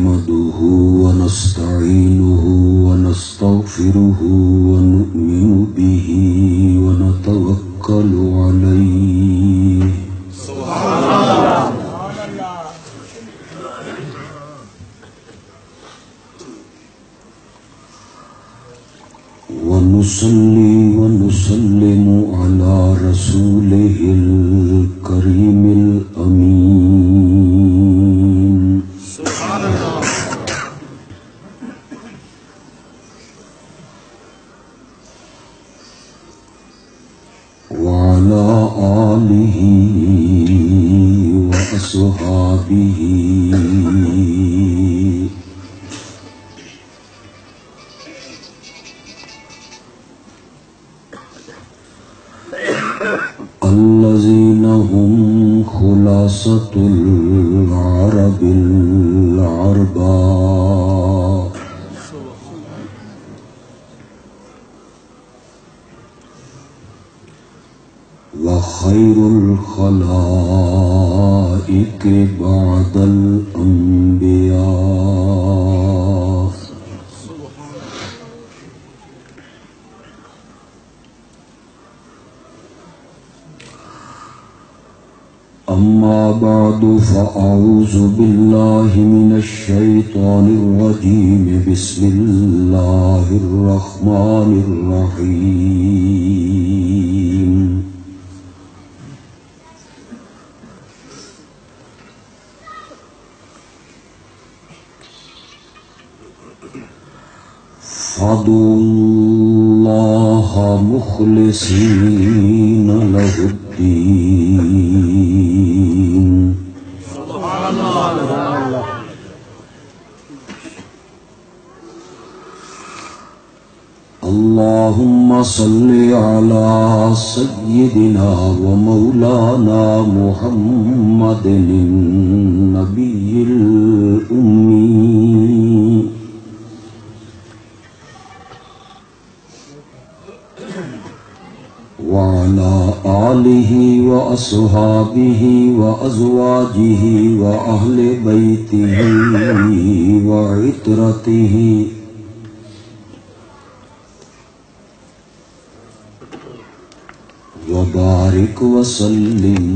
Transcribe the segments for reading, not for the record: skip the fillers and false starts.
نحمده ونستعينه ونستغفره ونؤمن به ونتوكل عليه سبحان الله ونصلي ونسلم على رسوله الكريم الأمين سبحان الله وعلى آله وأصحابه الذين هم خلاصة العرب العرباء وخير الخلائق بعد الأنبياء أما بعد فأعوذ بالله من الشيطان الرجيم بسم الله الرحمن الرحيم فادعوا الله مخلصين له الدين سبحان الله اللهم صل على سيدنا ومولانا محمد النبي الأمي وعلى آله وأصحابه وأزواجه وأهل بيته وعترته وبارك وسلم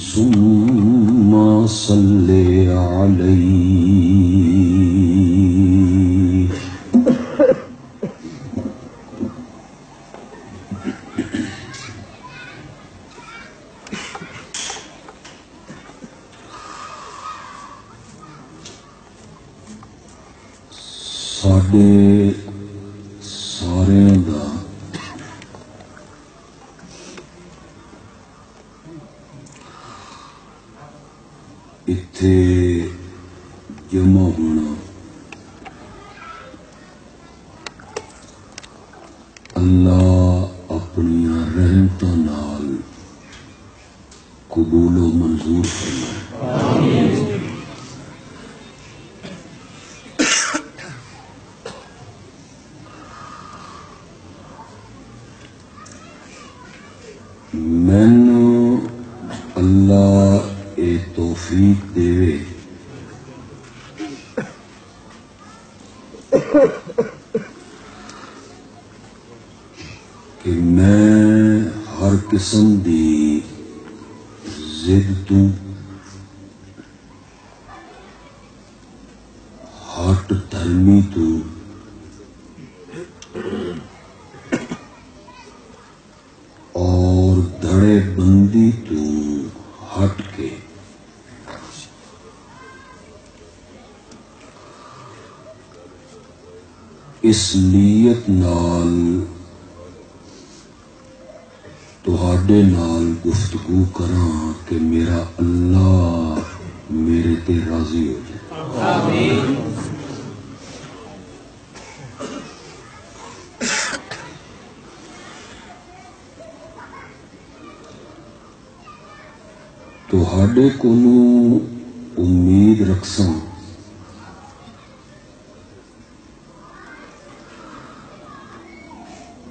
ثم صل عليه ساڈے سارے دا اتھے جمع ہونا اللہ اپنی رحمتاں نال قبول و منظور فرمائے آمین مینو اللہ اے توفیق دے کہ میں ہر قسم دی ضد تو ہٹ دھرمی تو اور دھڑے بندی تو ہٹ کے اس نیت نال تہاڈے نال گفتگو کراں کہ میرا اللہ میرے تے راضی ہو جائے آمین تہاڈے کولوں امید رکھساں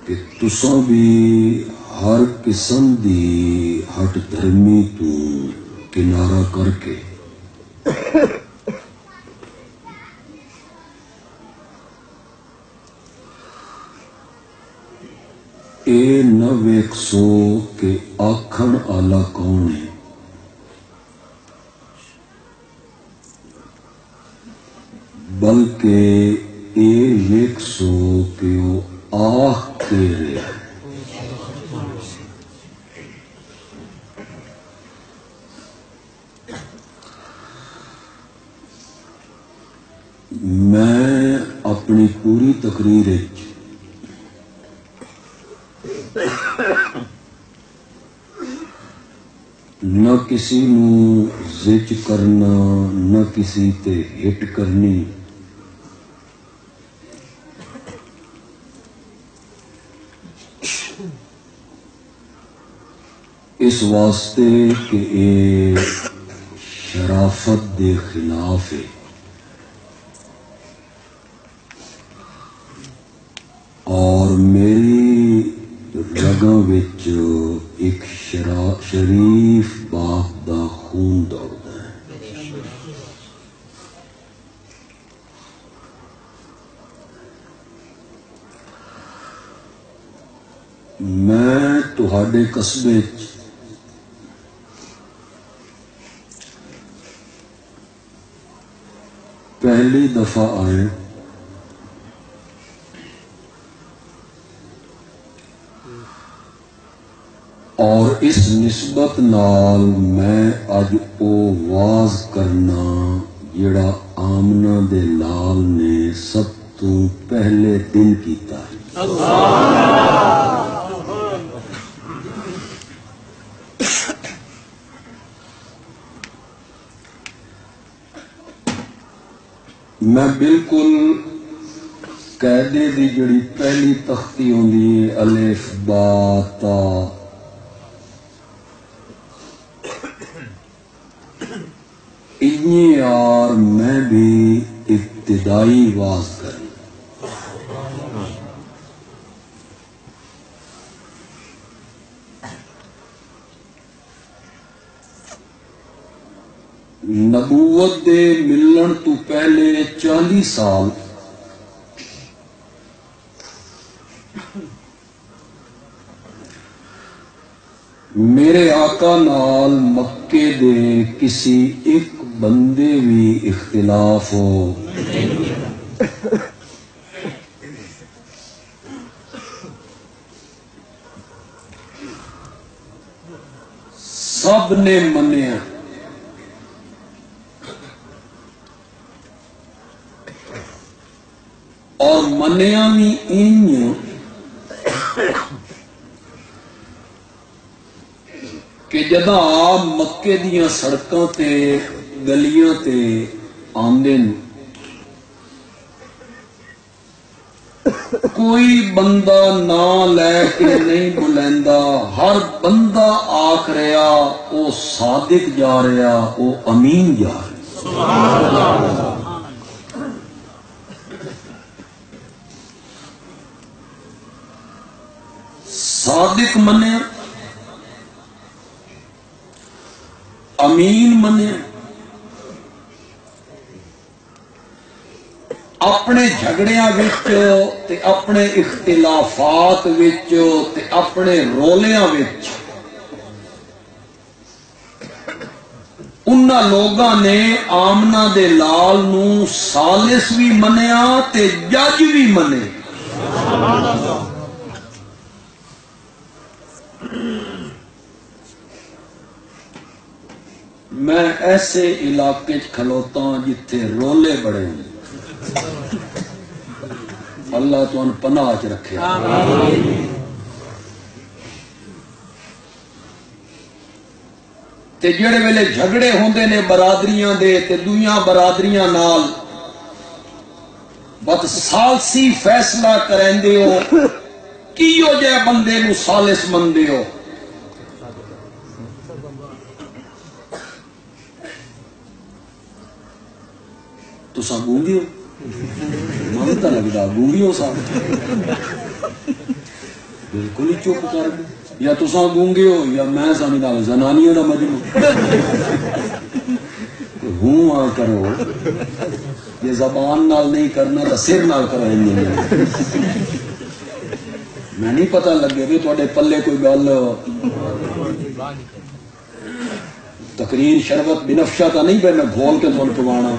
کہ تساں بھی ہر قسم دی ہٹ دھرمی تو کنارہ کر کے اے نہ ویکھ سو کہ آکھن آلا کون ہے، بلکہ اے ویکھ سو کہ وہ آہ کے رہے۔ میں اپنی پوری تقریر نہ کسی نو زج کرنا نہ کسی تے ہٹ کرنی، اس واسطے کہ اے شرافت دے خلاف ہے، اور میری رگاں وچ ایک شریف باپ دا خون دوڑدا ہے۔ میں تہاڈے قصبے وچ پہلی دفعہ آئے اور اس نسبت نال میں اج او واز کرنا جڑا آمنہ دے لال نے سب تو پہلے دن کیتا ہے۔ میں بالکل قاعدے دی جڑی پہلی تختی ہوندی ہے الف با تا، یار میں بھی ابتدائی واز کروں۔ نبوت دے ملن تو پہلے 40 سال میرے آقا نال مکے دے کسی ایک بندے بھی اختلاف ہو سب نے منیا، اور منیا بھی کہ جدہ آپ مکے دیاں سڑکاں تے گلیاں تے آندے کوئی بندہ نہ لے کے نہیں بلیندا، ہر بندہ آکھ رہا او صادق جا رہا، او امین جا رہا۔ سبحان اللہ۔ صادق منے، امین منے، اپنے جھگڑیاں وچ تے اپنے اختلافات وچ تے اپنے رولیاں وچ انہاں لوگاں نے آمنہ دے لال نو سالس بھی منیا تے جج بھی منے۔ میں ایسے علاقے کھلوتا ہوں جتھے رولے بڑے ہیں، اللہ تو ان پناہ چ رکھے۔ تے جڑے ویلے جھگڑے ہوندے نے برادریاں دے تے دویاں برادریاں نال بد سالسی فیصلہ کریندے ہو، کیو جے بندے نو سالس مندے ہو؟ تسا گونگی ہو؟ من تو لگتا گونگی ہو سب، بالکل ہی چپ کر دے، یا تسا گونگے ہو یا میں سمجھدا زنانیاں دا مجمع۔ ہوں آ کرو، یہ زبان نال نہیں کرنا تو سر نال کرو۔ میں نہیں پتہ لگے بھی تھوڑے پلے کوئی گل تقریر شربت بنفشہ کا نہیں پہ میں گھول کے تھوڑا پوانا.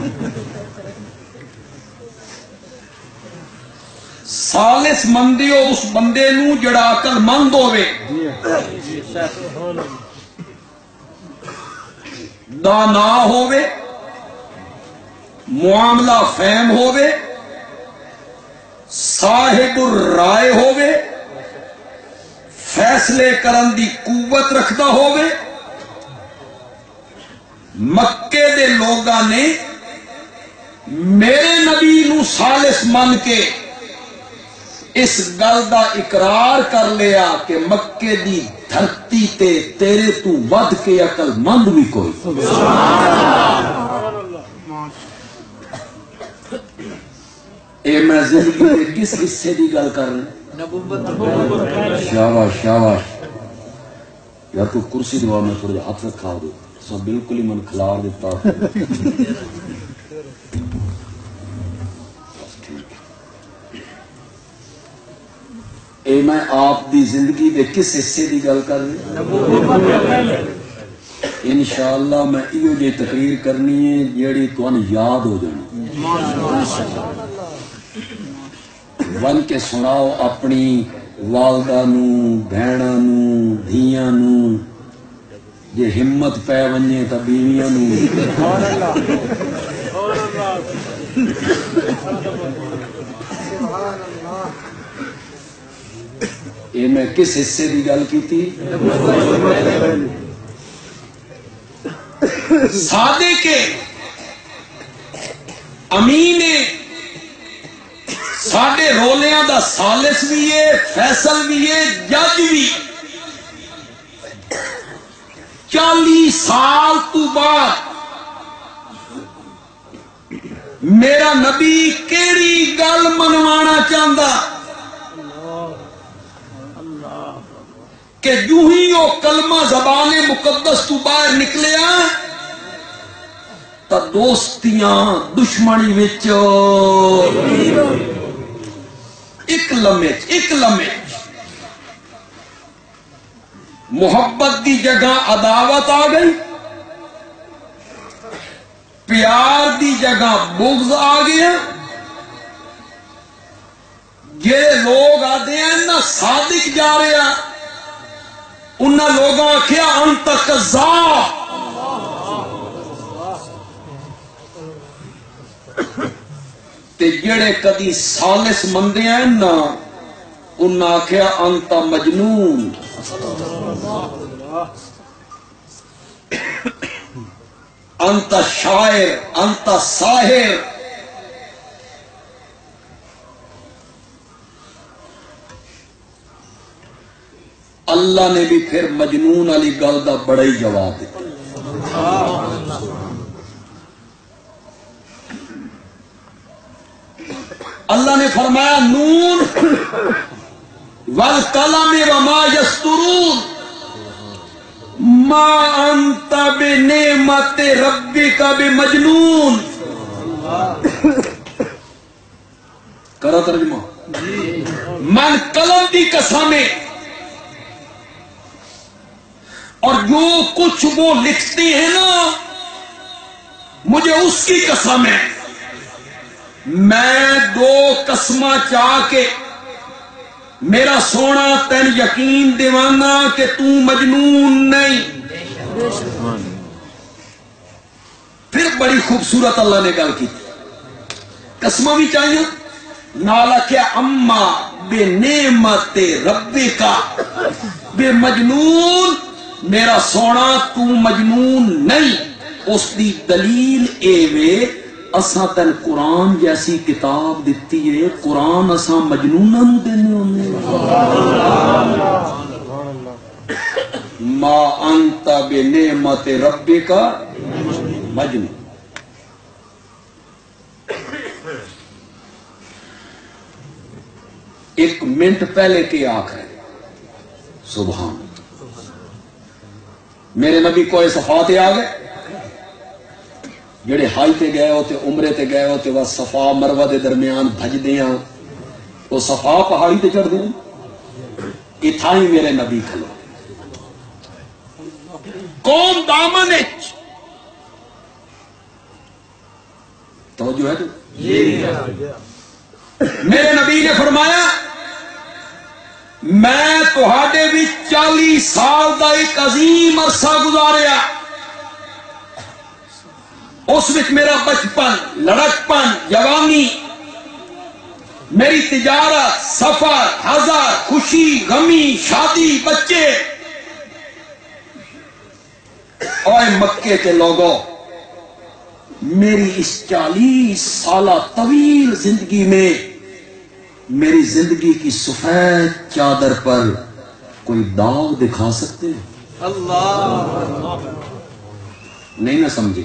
سالس مندی ہو اس بندے نو جڑا عقل مند ہوے دانا ہوے معاملہ فہم ہوے صاحب الرائے ہوے فیصلے کرن دی قوت رکھدا ہوے. مکے دے لوگاں نے میرے نبی نو سالس من کے اس گل دا اقرار کر لیا کہ مکے دی دھرتی تے تیرے تو ود کے عقل مند بھی کوئی. اے میں زندگی کے کس حصے دی گل کر رہا؟ شاباش شاباش. یا تو کرسی دعا میں تھوڑا ہاتھ رکھا دو سب بالکل ہی من کھلار دیتا. اے میں آپ دی زندگی دے کس حصے دی گل کر رہا؟ انشاءاللہ میں ایو جی تقریر کرنی ہے جیڑی تمہیں یاد ہو جانی. ون کے سناؤ اپنی والدہ نو بہناں نو دھیاں نو جے ہمت پہ ونجے تا بیویاں نو. اے میں کس حصے دی گل کی تھی؟ صادق امین ساڈے رولیاں دا سالس بھی ہے فیصل بھی ہے جج بھی. 40 سال تو بعد میرا نبی کیڑی گل منوانا چاہتا کہ جو ہی وہ کلمہ زبان مقدس تو باہر نکلیا تا دوستیاں دشمنی وچ ایک لمحے محبت دی جگہ عداوت آ گئی پیار دی جگہ بغض آ گیا. یہ لوگ آتے ہیں نا صادق جا رہے ہیں انہاں لوگوں آخیا انت کذاب. تے جڑے کدی سالس مندے ہیں نا انہاں آخیا انت مجنون. انت شاعر انت ساحر. اللہ نے بھی پھر مجنون علی گل دا بڑا ہی جواب دیا. اللہ نے فرمایا نون والقلم وما یسطرون ما انت بنعمت ربک بمجنون. کرا ترجمہ من قلم دی قسم اور جو کچھ وہ لکھتے ہیں نا مجھے اس کی قسم ہے میں 2 قسماں چاہ کے میرا سونا تین یقین دیوانا کہ تو مجنون نہیں. پھر بڑی خوبصورت اللہ نے گل کی قسمہ بھی چاہیے نالا کیا اما بے نعمت ربکا بے مجنون. میرا سونا تو مجنون نہیں. اس دی دلیل اے وے اساں تن قرآن جیسی کتاب دیتی ہے قرآن اساں مجنوناں نوں دینے ہوندے. ما انت بنعمت ربک مجنون. ایک منٹ پہلے کی آنکھ ہے سبحان میرے نبی کوئی صفات آ گئے جڑے حج تے گئے ہوتے عمرے تے گئے ہوتے وہ صفا مروہ دے درمیان بھج دیاں وہ صفا پہاڑی تے چڑھ دیں اتھائی میرے نبی کھلو قوم دامن توجہ ہے تو میرے نبی نے فرمایا میں تہاڈے بھی 40 سال دا ایک عظیم عرصہ گزاریا اس وچ میرا بچپن لڑکپن جوانی میری تجارت سفر حضر خوشی غمی شادی بچے اور مکے کے لوگوں میری اس 40 سالہ طویل زندگی میں میری زندگی کی سفید چادر پر کوئی داغ دکھا سکتے ہیں؟ اللہ نہیں نہ سمجھے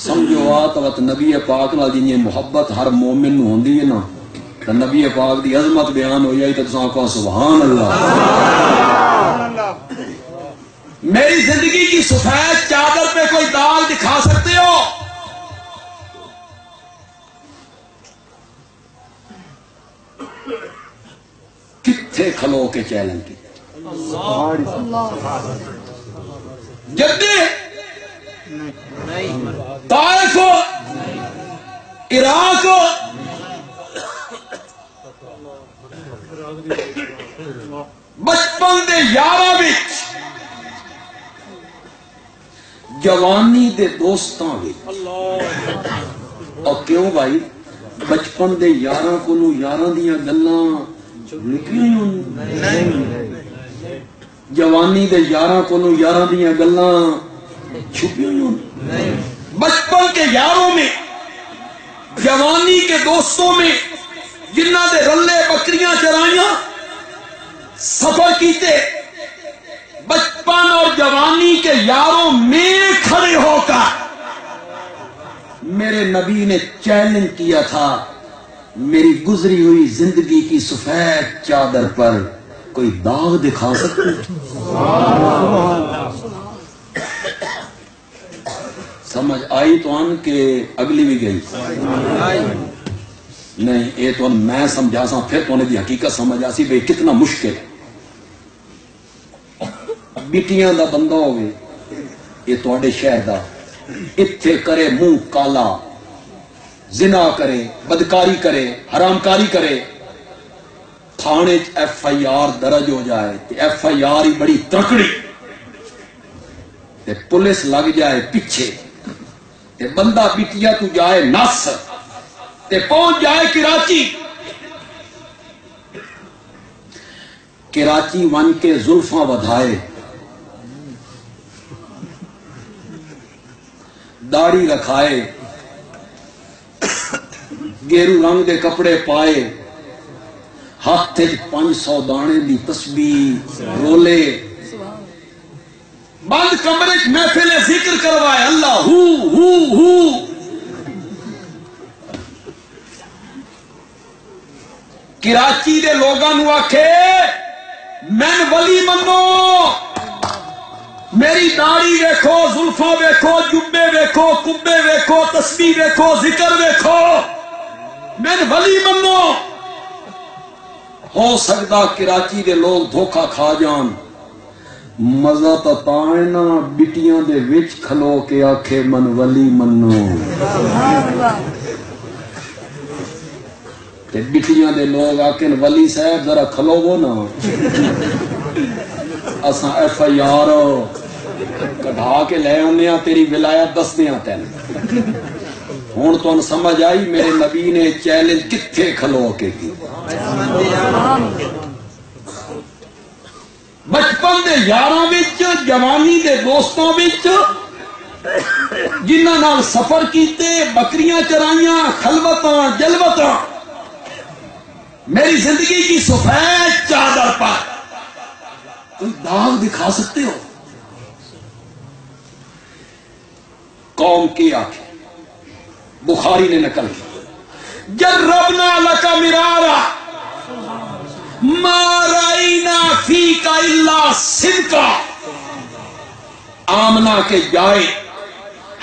سمجھو آت نبی پاک نال جی محبت ہر مومن نو ہوندی ہے نا تو نبی پاک دی عظمت بیان ہو جائے تو تساں کہو سبحان اللہ میری زندگی کی سفید چادر پہ کوئی داغ دکھا سکتے ہو؟ کتھے کھلو کے چیلنج کی جدے طائف عراق بچپن دے یاراں وچ جوانی دے دوستاں وچ اور کیوں بھائی بچپن دے یاراں کولوں یاراں دیاں گلاں نکلیاں نہیں جوانی دے یاراں کولوں یاراں دیاں گلاں چھپیاں نہیں بچپن کے یاروں میں جوانی کے دوستوں میں جنہ دے رلے بکریاں چرائیاں سفر کیتے بچپن اور جوانی کے یاروں میں کھڑے ہو کر میرے نبی نے چیلنج کیا تھا میری گزری ہوئی زندگی کی سفید چادر پر کوئی داغ دکھا سکتے؟ سمجھ آئی تو ان کہ اگلی بھی گئی نہیں یہ تو میں سمجھا سا پھر تو انہیں دی حقیقت سمجھ آسی بھئی کتنا مشکل بیٹیاں دا بندہ ہوئے یہ توڑے شہر دا اتھے کرے منہ کالا زنا کرے بدکاری کرے حرامکاری کرے تھانے ایف آئی آر درج ہو جائے ایف آئی آر ہی بڑی ترکڑی پولیس لگ جائے پیچھے بندہ بیٹیا تو جائے نس پہنچ جائے کراچی ون کے زلفاں بدھائے داڑھی رکھائے گیرو رنگ دے کپڑے پائے ہاتھ 500 دانے دی تسبیح رولے بند کمرے محفل ذکر کروائے اللہ ہو کراچی دے لوگاں نو آکھے میں ولی منو میری داڑھی ویکھو زلفاں ویکھو جبے ویکھو کبے ویکھو تسبیح ویکھو ذکر ویکھو میں ولی منو ہو سکتا کراچی دے لوگ دھوکا کھا جان مزہ تو تائنا بٹیاں دے وچ کھلو کے آکھے من ولی منو تے بٹیاں دے لوگ آکھیں ولی صاحب ذرا کھلو وہ نا اساں ایف آئی آر کٹھا کے لے آنے تیری ولایت دس دیا تین ہوں تو سمجھ آئی میرے نبی نے چیلنج کتھے کھلو کے کی بچپن دے یاراں وچ جوانی دے دوستاں وچ جنہاں نال سفر کیتے بکریاں چرائیاں خلوتاں جلوتاں میری زندگی کی سفید چادر پر کوئی داغ دکھا سکتے ہو؟ قوم کی آنکھیں بخاری نے نقل کی جربنا لکا مرارا ما رائنا فیکا الا صدقا آمنہ کے جائے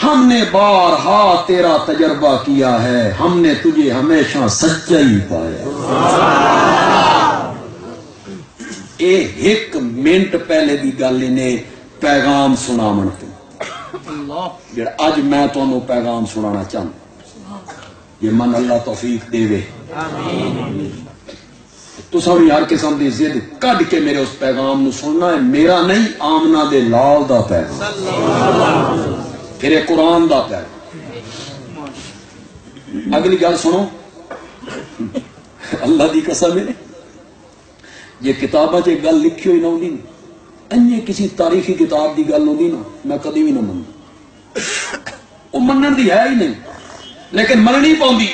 ہم نے بارہا تیرا تجربہ کیا ہے ہم نے تجھے ہمیشہ سچائی پایا ایک منٹ پہلے دی گل انہیں پیغام سناون تو جڑا اج میں تانوں پیغام سنانا چاہتا یہ من اللہ توفیق دے وے تساں بھی ہر قسم دی ضد کڈ کے میرے اس پیغام نو سننا ہے میرا نہیں آمنہ دے لال دا پیغام پھر قرآن دا پیغام اگلی گل سنو اللہ دی قسم ہے یہ کتاباں چ گل لکھی ہوئی نہ ہوندی انجے کسی تاریخی کتاب دی گل ہوندی نا میں کدی بھی نہ منتا وہ منن دی ہے ہی نہیں لیکن مننی پوندی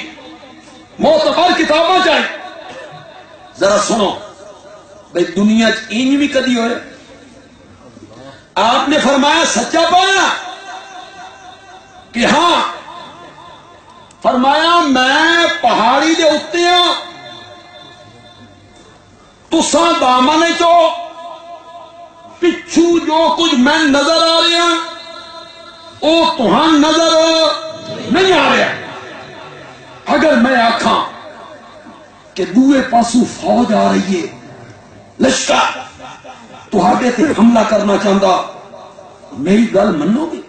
معتبر کتاباں چاہیے ذرا سنو بھائی دنیا انج بھی کدی ہوئے آپ نے فرمایا سچا پایا کہ ہاں فرمایا میں پہاڑی دے اتے ہاں تساں دامن چو پچھو جو کچھ میں نظر آ رہا وہ تہاں نظر نہیں آ رہا اگر میں آکھاں کہ دوے پاسو فوج آ رہی ہے لشکر تہاڈے تے حملہ کرنا چاہتا میری گل منو گے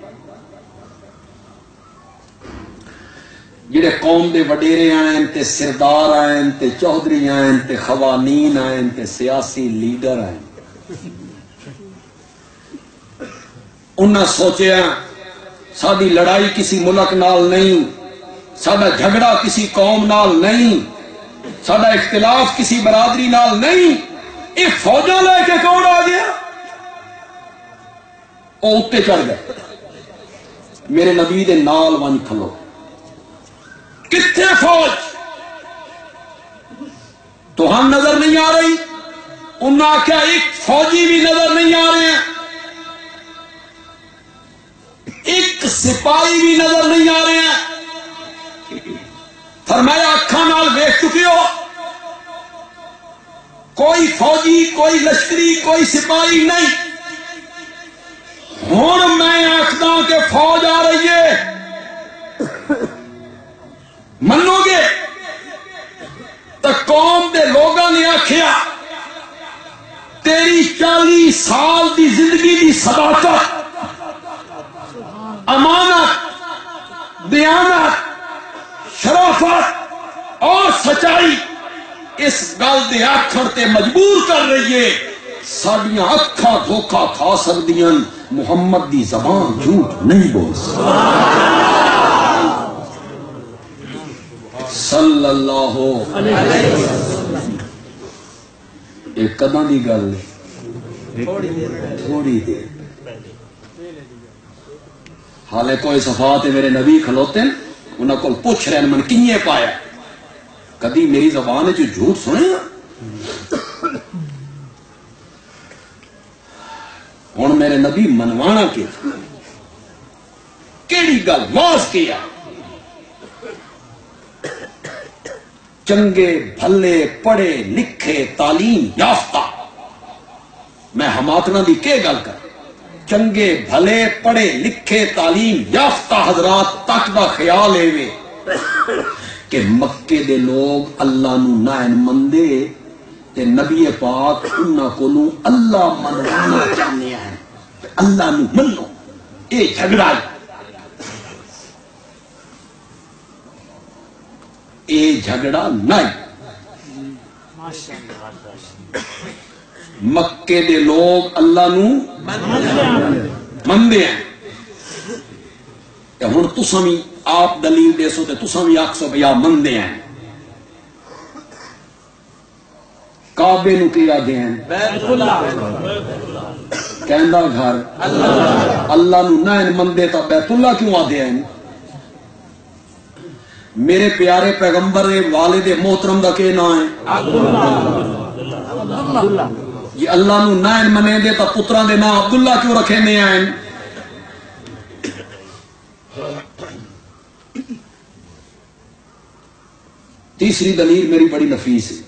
جڑے قوم دے وڈیرے آئیں تے سردار آئیں تے چودھری آئیں تے خوانین آئیں تے سیاسی لیڈر آئیں انہاں سوچیا ساری لڑائی کسی ملک نال نہیں ساڈا جھگڑا کسی قوم نال نہیں ساڈا اختلاف کسی برادری نال نہیں یہ فوجاں لے کے کون آ گیا وہ اتنے چڑھ گئے میرے نبی دے نال ون کھلو کتنے فوج تو ہم نظر نہیں آ رہی انہوں نے آخیا ایک فوجی بھی نظر نہیں آ رہے ہیں ایک سپاہی بھی نظر نہیں آ رہے ہیں فرمایا اکھاں نال ویکھ چکے ہو کوئی فوجی کوئی لشکری کوئی سپاہی نہیں ہن میں آخدا کہ فوج آ رہی ہے منو گے تو قوم دے لوگوں نے آخیا تیری 40 سال دی زندگی دی صداقت امانت دیانت شرافت اور سچائی اس گل دے آخر تے مجبور کر رہی ہے ساڈیاں اکھاں دھوکا کھا سکدیاں محمد دی زبان جھوٹ نہیں بول صلی اللہ علیہ وسلم یہ کداں دی گل ہے تھوڑی دیر حالے کوئی صفات میرے نبی کھلوتے ہیں انہوں کو پوچھ رہے ہیں من کیے پایا کدی میری زبان ہے جو جھوٹ سنے ہوں میرے نبی منوانا کیڑی گل واز کیا چنگے بھلے پڑھے لکھے تعلیم یافتہ میں ہماتنا دی کے گل کر چنگے بھلے پڑھے لکھے تعلیم یافتہ حضرات تک دا خیال ہے کہ مکے دے لوگ اللہ نو نائن مندے تے نبی پاک انہاں کولوں اللہ منوانا چاہنے ہیں اللہ نو منو اے جھگڑا اے جھگڑا نہیں مکے دے لوگ اللہ نو مندے ہیں ہن تساں بھی آپ دلیل دے سو تے تساں بھی آکھ سو بھیا مندے ہیں کعبے نو کی آدھے ہیں بیت اللہ کہندہ گھر اللہ نو نائن مندے تا بیت اللہ کیوں آدھے ہیں میرے پیارے پیغمبر والد محترم دا کے نام ہے عبداللہ یہ اللہ نو نائن منے دے تا پتران دے نام عبداللہ کیوں رکھے نے آئیں تیسری دلیل میری بڑی نفیس ہے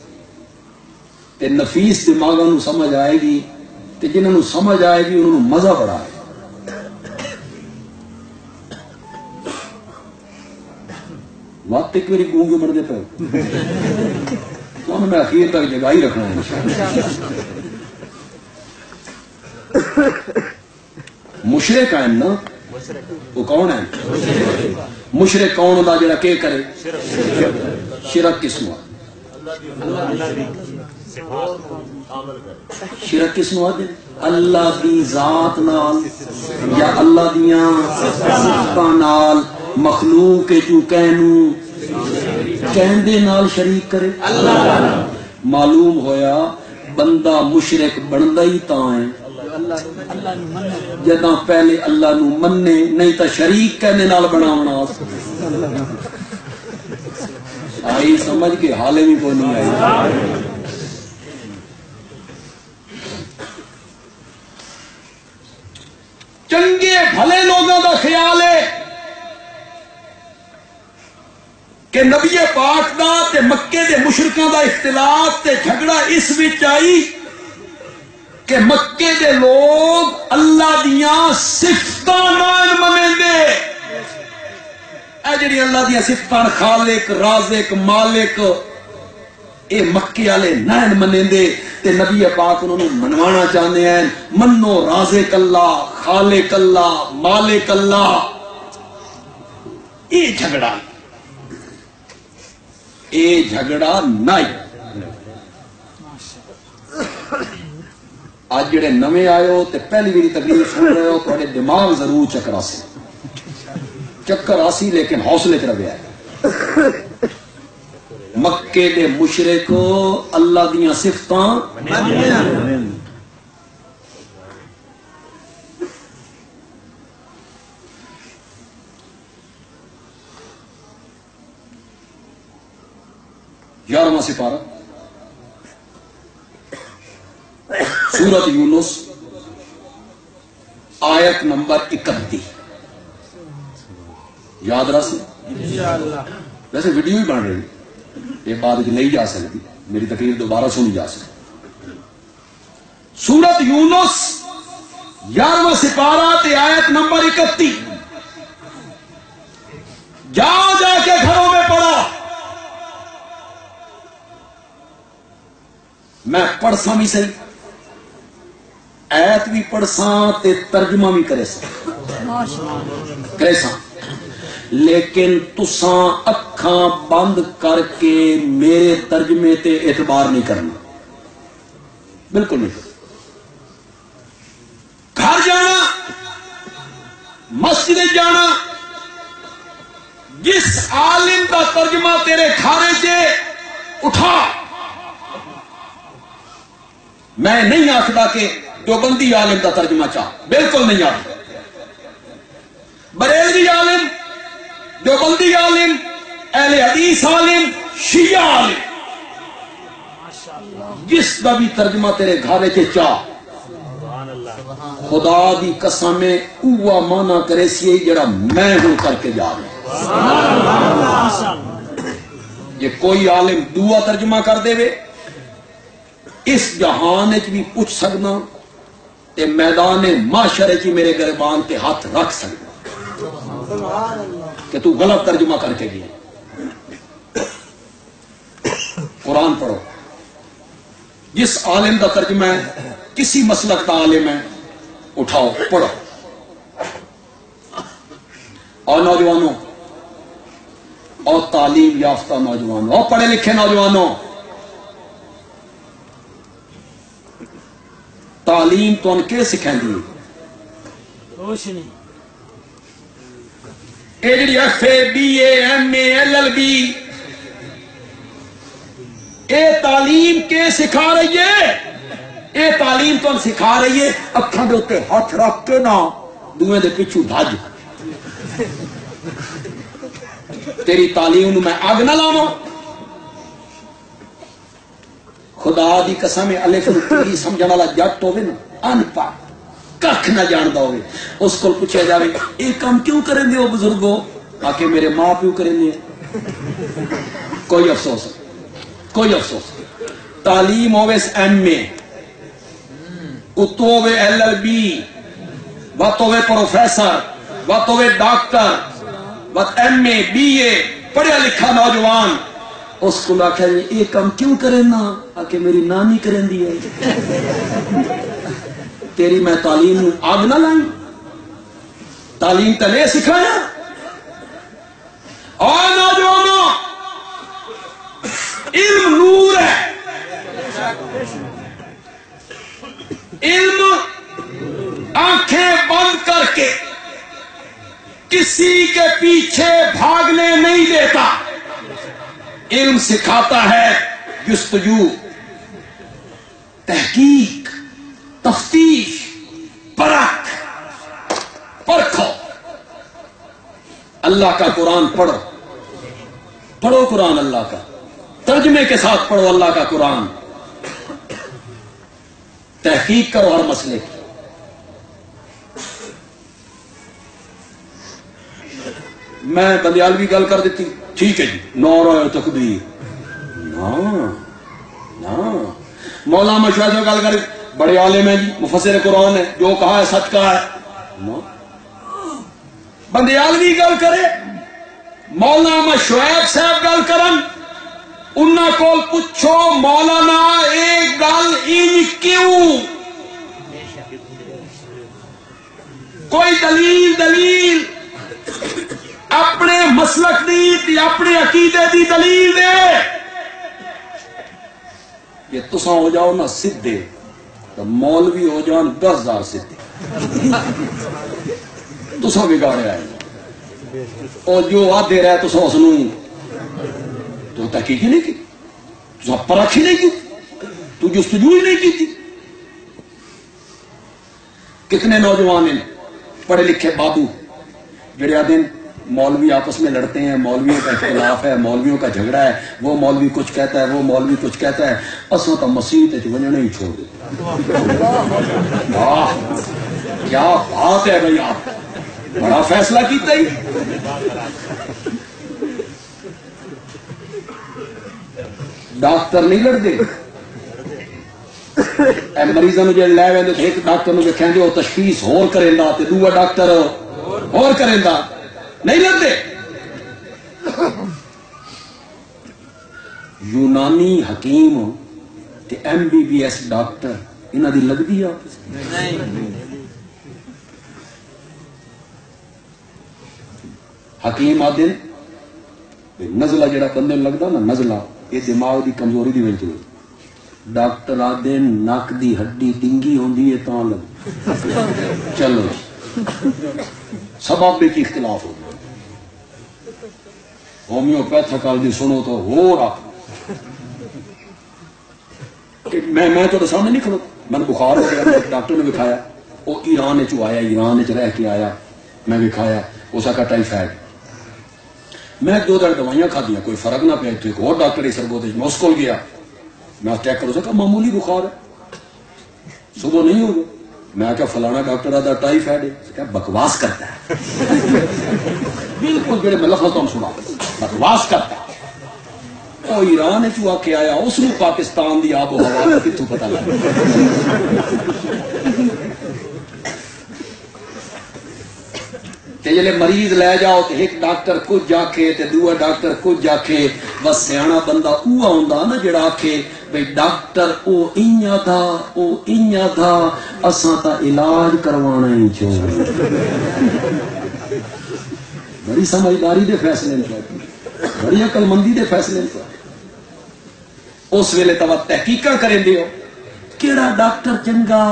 تے نفیس دماغوں نو سمجھ آئے گی تے جنہوں نو سمجھ آئے گی انہوں نو مزہ بڑا ہے بات تک میری گونگے مردے پہ تو میں اخیر تک جگہ ہی رکھنا ہے مشرک ہیں نا، وہ کون ہے؟ مشرک کون ہوتا جڑا کہ کرے شرک؟ کس نو شرک کس نو آدھے؟ اللہ دی ذات نال یا اللہ دیاں صفتاں نال مخلوق جو کہندے نال شریک کرے۔ معلوم ہویا بندہ مشرک بندا ہی تاں ہے جداں پہلے اللہ نو مننے، نہیں تا شریک کہنے نال بناونا۔ آئی سمجھ کے؟ حالے بھی کوئی نہیں آئی۔ چنگے بھلے لوگوں کا خیال ہے کہ نبی پاک دا تے مکے دے مشرکاں دا اختلاف تے جھگڑا اس وچ آئی کہ مکے دے لوگ اللہ دیاں صفتاں نال منیندے، اے جڑی اللہ دیاں صفتاں خالق رازق مالک اے مکے والے نین منیندے، تے نبی پاک انہوں نے منوانا چاہتے ہیں منو رازق اللہ خالق اللہ مالک اللہ۔ یہ جھگڑا نہیں۔ آج جڑے نویں آئے ہو تے پہلی میری تقریر سن رہے ہو، تھوڑے دماغ ضرور چکر آسی لیکن حوصلے چ رہے ہیں۔ مکے دے مشرک اللہ دیاں صفتاں گیارہواں سپارہ سورۃ یونس آیت نمبر 31 یاد رہا؟ ویسے ویڈیو ہی بن رہی، یہ بات نہیں جا سکتی، میری تقریر دوبارہ سنی جا سکتی۔ سورۃ یونس 11واں سپارہ تے آیت نمبر 31، جا کے گھروں میں پڑھا۔ میں پڑھساں بھی صحیح، ایت بھی پڑھساں تے ترجمہ بھی کرے ساں، لیکن تساں اکھاں بند کر کے میرے ترجمے تے اعتبار نہیں کرنا، بالکل نہیں۔ گھر جانا، مسجد جانا، جس عالم کا ترجمہ تیرے کھارے سے اٹھا۔ میں نہیں آخدا کہ دیوبندی عالم کا ترجمہ چاہ، بالکل نہیں آخدا۔ بریلوی عالم، دیوبندی عالم، اہل حدیث عالم، شیعہ عالم، جس کا بھی ترجمہ تیرے گھارے کے چاہ، خدا دی قسم میں اوہ مانا کرے سی جڑا میں ہوں کر کے جا رہا ہوں۔ یہ کوئی عالم دعا ترجمہ کر دے وے، اس جہان بھی پوچھ سکنا تے میدان معاشرے کی میرے گربان تے ہاتھ رکھ سکنا کہ تو غلط ترجمہ کر کے گیا۔ قرآن پڑھو، جس عالم کا ترجمہ ہے، کسی مسلک کا عالم ہے، اٹھاؤ پڑھو۔ اور نوجوانوں، اور تعلیم یافتہ نوجوانوں، اور پڑھے لکھے نوجوانوں، تعلیم تو ان کے سکھائیں دی اے جڑی F A B A M A L L B, اے تعلیم کے سکھا رہی ہے، اے تعلیم تو ان سکھا رہی ہے اکھاں دے اوتے ہاتھ رکھ کے نہ دوئے دے پچھو بھج۔ تیری تعلیم نو میں اگ نہ لاواں، خدا دی قسم الف نو سمجھن والا جٹ ہوے نا، ان پڑھ کھ نہ جاندا ہوے، اس کو پوچھا جاوے یہ کام کیوں کریں دے ہو بزرگو؟ آ کے میرے ماں پیو کریں دے۔ کوئی افسوس، کوئی افسوس۔ تعلیم ہوے ایم اے، اتو ہوے ایل ایل بی، وت ہوے پروفیسر، وت ہوے ڈاکٹر، وت ایم اے بی اے، پڑھیا لکھا نوجوان، اس کو آخیا یہ کام کیوں کریں نا؟ آ کے میری نانی کریں دی ہے۔ تیری میں تعلیم آگ نہ لائیں، تعلیم تلے سکھایا۔ اور نوجوانوں، علم نور ہے، علم آنکھیں بند کر کے کسی کے پیچھے بھاگنے نہیں دیتا، علم سکھاتا ہے جستجو، تحقیق، تفتیش، پرکھو۔ اللہ کا قرآن پڑھو، پڑھو قرآن اللہ کا، ترجمے کے ساتھ پڑھو اللہ کا قرآن، تحقیق کرو ہر مسئلے کی۔ میں بندیالوی گل کر دیتی، ٹھیک ہے جی، نعرہ تکبیر، نا مولانا مشاہد سے گل کر، بڑے عالم ہیں جی، مفسر قرآن ہے، جو کہا ہے سچ کہا ہے، بندیالوی گل کرے، مولانا شعیب صاحب گل کرن، انہاں کول پوچھو مولانا ایک گل انج کیوں، کوئی دلیل اپنے مسلک دی، اپنے عقیدے دی دلیل دے۔ یہ تساں ہو جاؤ نا سدھے تو مولوی ہو جان 10,000 سدھے، تساں بگاڑے آئے، اور جو آدھے رہے تساں اس نوں تو تحقیق ہی نہیں کی، تساں پرکھ ہی نہیں کی، تو جستجو ہی نہیں کی تھی۔ کتنے نوجوان ہیں پڑھے لکھے بابو جڑے آدھے مولوی آپس میں لڑتے ہیں، مولویوں کا اختلاف ہے، مولویوں کا جھگڑا ہے، وہ مولوی کچھ کہتا ہے، وہ مولوی کچھ کہتا ہے، اساں تو مسیت ونجنا ہی چھوڑ دیتے۔ واہ کیا بات ہے بھائی، آپ بڑا فیصلہ کیتا ہی۔ ڈاکٹر نہیں لڑتے، مریضوں جی لے وے ایک ڈاکٹر کہتے وہ تشخیص ہور کریندا تے دوسرا ڈاکٹر ہور کریندا، نہیں لڑتے۔ یونانی حکیم تے MBBS ڈاکٹر انہاں دی لگدی ہے آپس نہیں؟ حکیم آدھے نزلہ جڑا بندے لگتا نا، نزلہ یہ دماغ دی کمزوری دی وجہ سے، ڈاکٹر آدھے نک دی ہڈی ڈنگی ہوندی ہے تاں لگ، چلو سبب کی اختلاف ہو گیا۔ ہومیوپیتھیکل دی سنو تو ہو رہا، میں تو سامنے نہیں کھڑا، میں نے بخار ہو گیا، ڈاکٹر نے دکھایا، وہ ایران چ آیا، ایران چ رہ کے آیا، میں دکھایا، اس کا ٹائیفائڈ، میں 2 دن دوائیاں کھا دیا، کوئی فرق نہ پیا، تو ایک اور ڈاکٹر سرگودے میں اس کو گیا، میں چیک کروں سکا معمولی بخار ہے، صبح نہیں ہوگا، میں کہا فلانا ڈاکٹر آدھا ٹائیفائڈ ہے، کیا بکواس کرتا ہے، بالکل جڑے میں لفظ تم سنا، بکواس کرتا ہے۔ وہ ایران چ آ کے آیا، اس نے پاکستان دی آب و ہوا کا کتوں پتہ لگا۔ جلے مریض لے جاؤ تو ایک ڈاکٹر کچھ آکھے تے دوسرا ڈاکٹر کچھ آکھے، بس سیاںا بندہ اوہ ہوندا نا جڑا آکھے بھئی ڈاکٹر او انہاں تھا اساں تا علاج کروانا ہی چھوڑ۔ بڑی سمجھداری دے فیصلے نے، بڑی عقل مندی دے فیصلے نے۔ اس ویلے تو تحقیقاں کریں دے ہو کیڑا ڈاکٹر چنگا،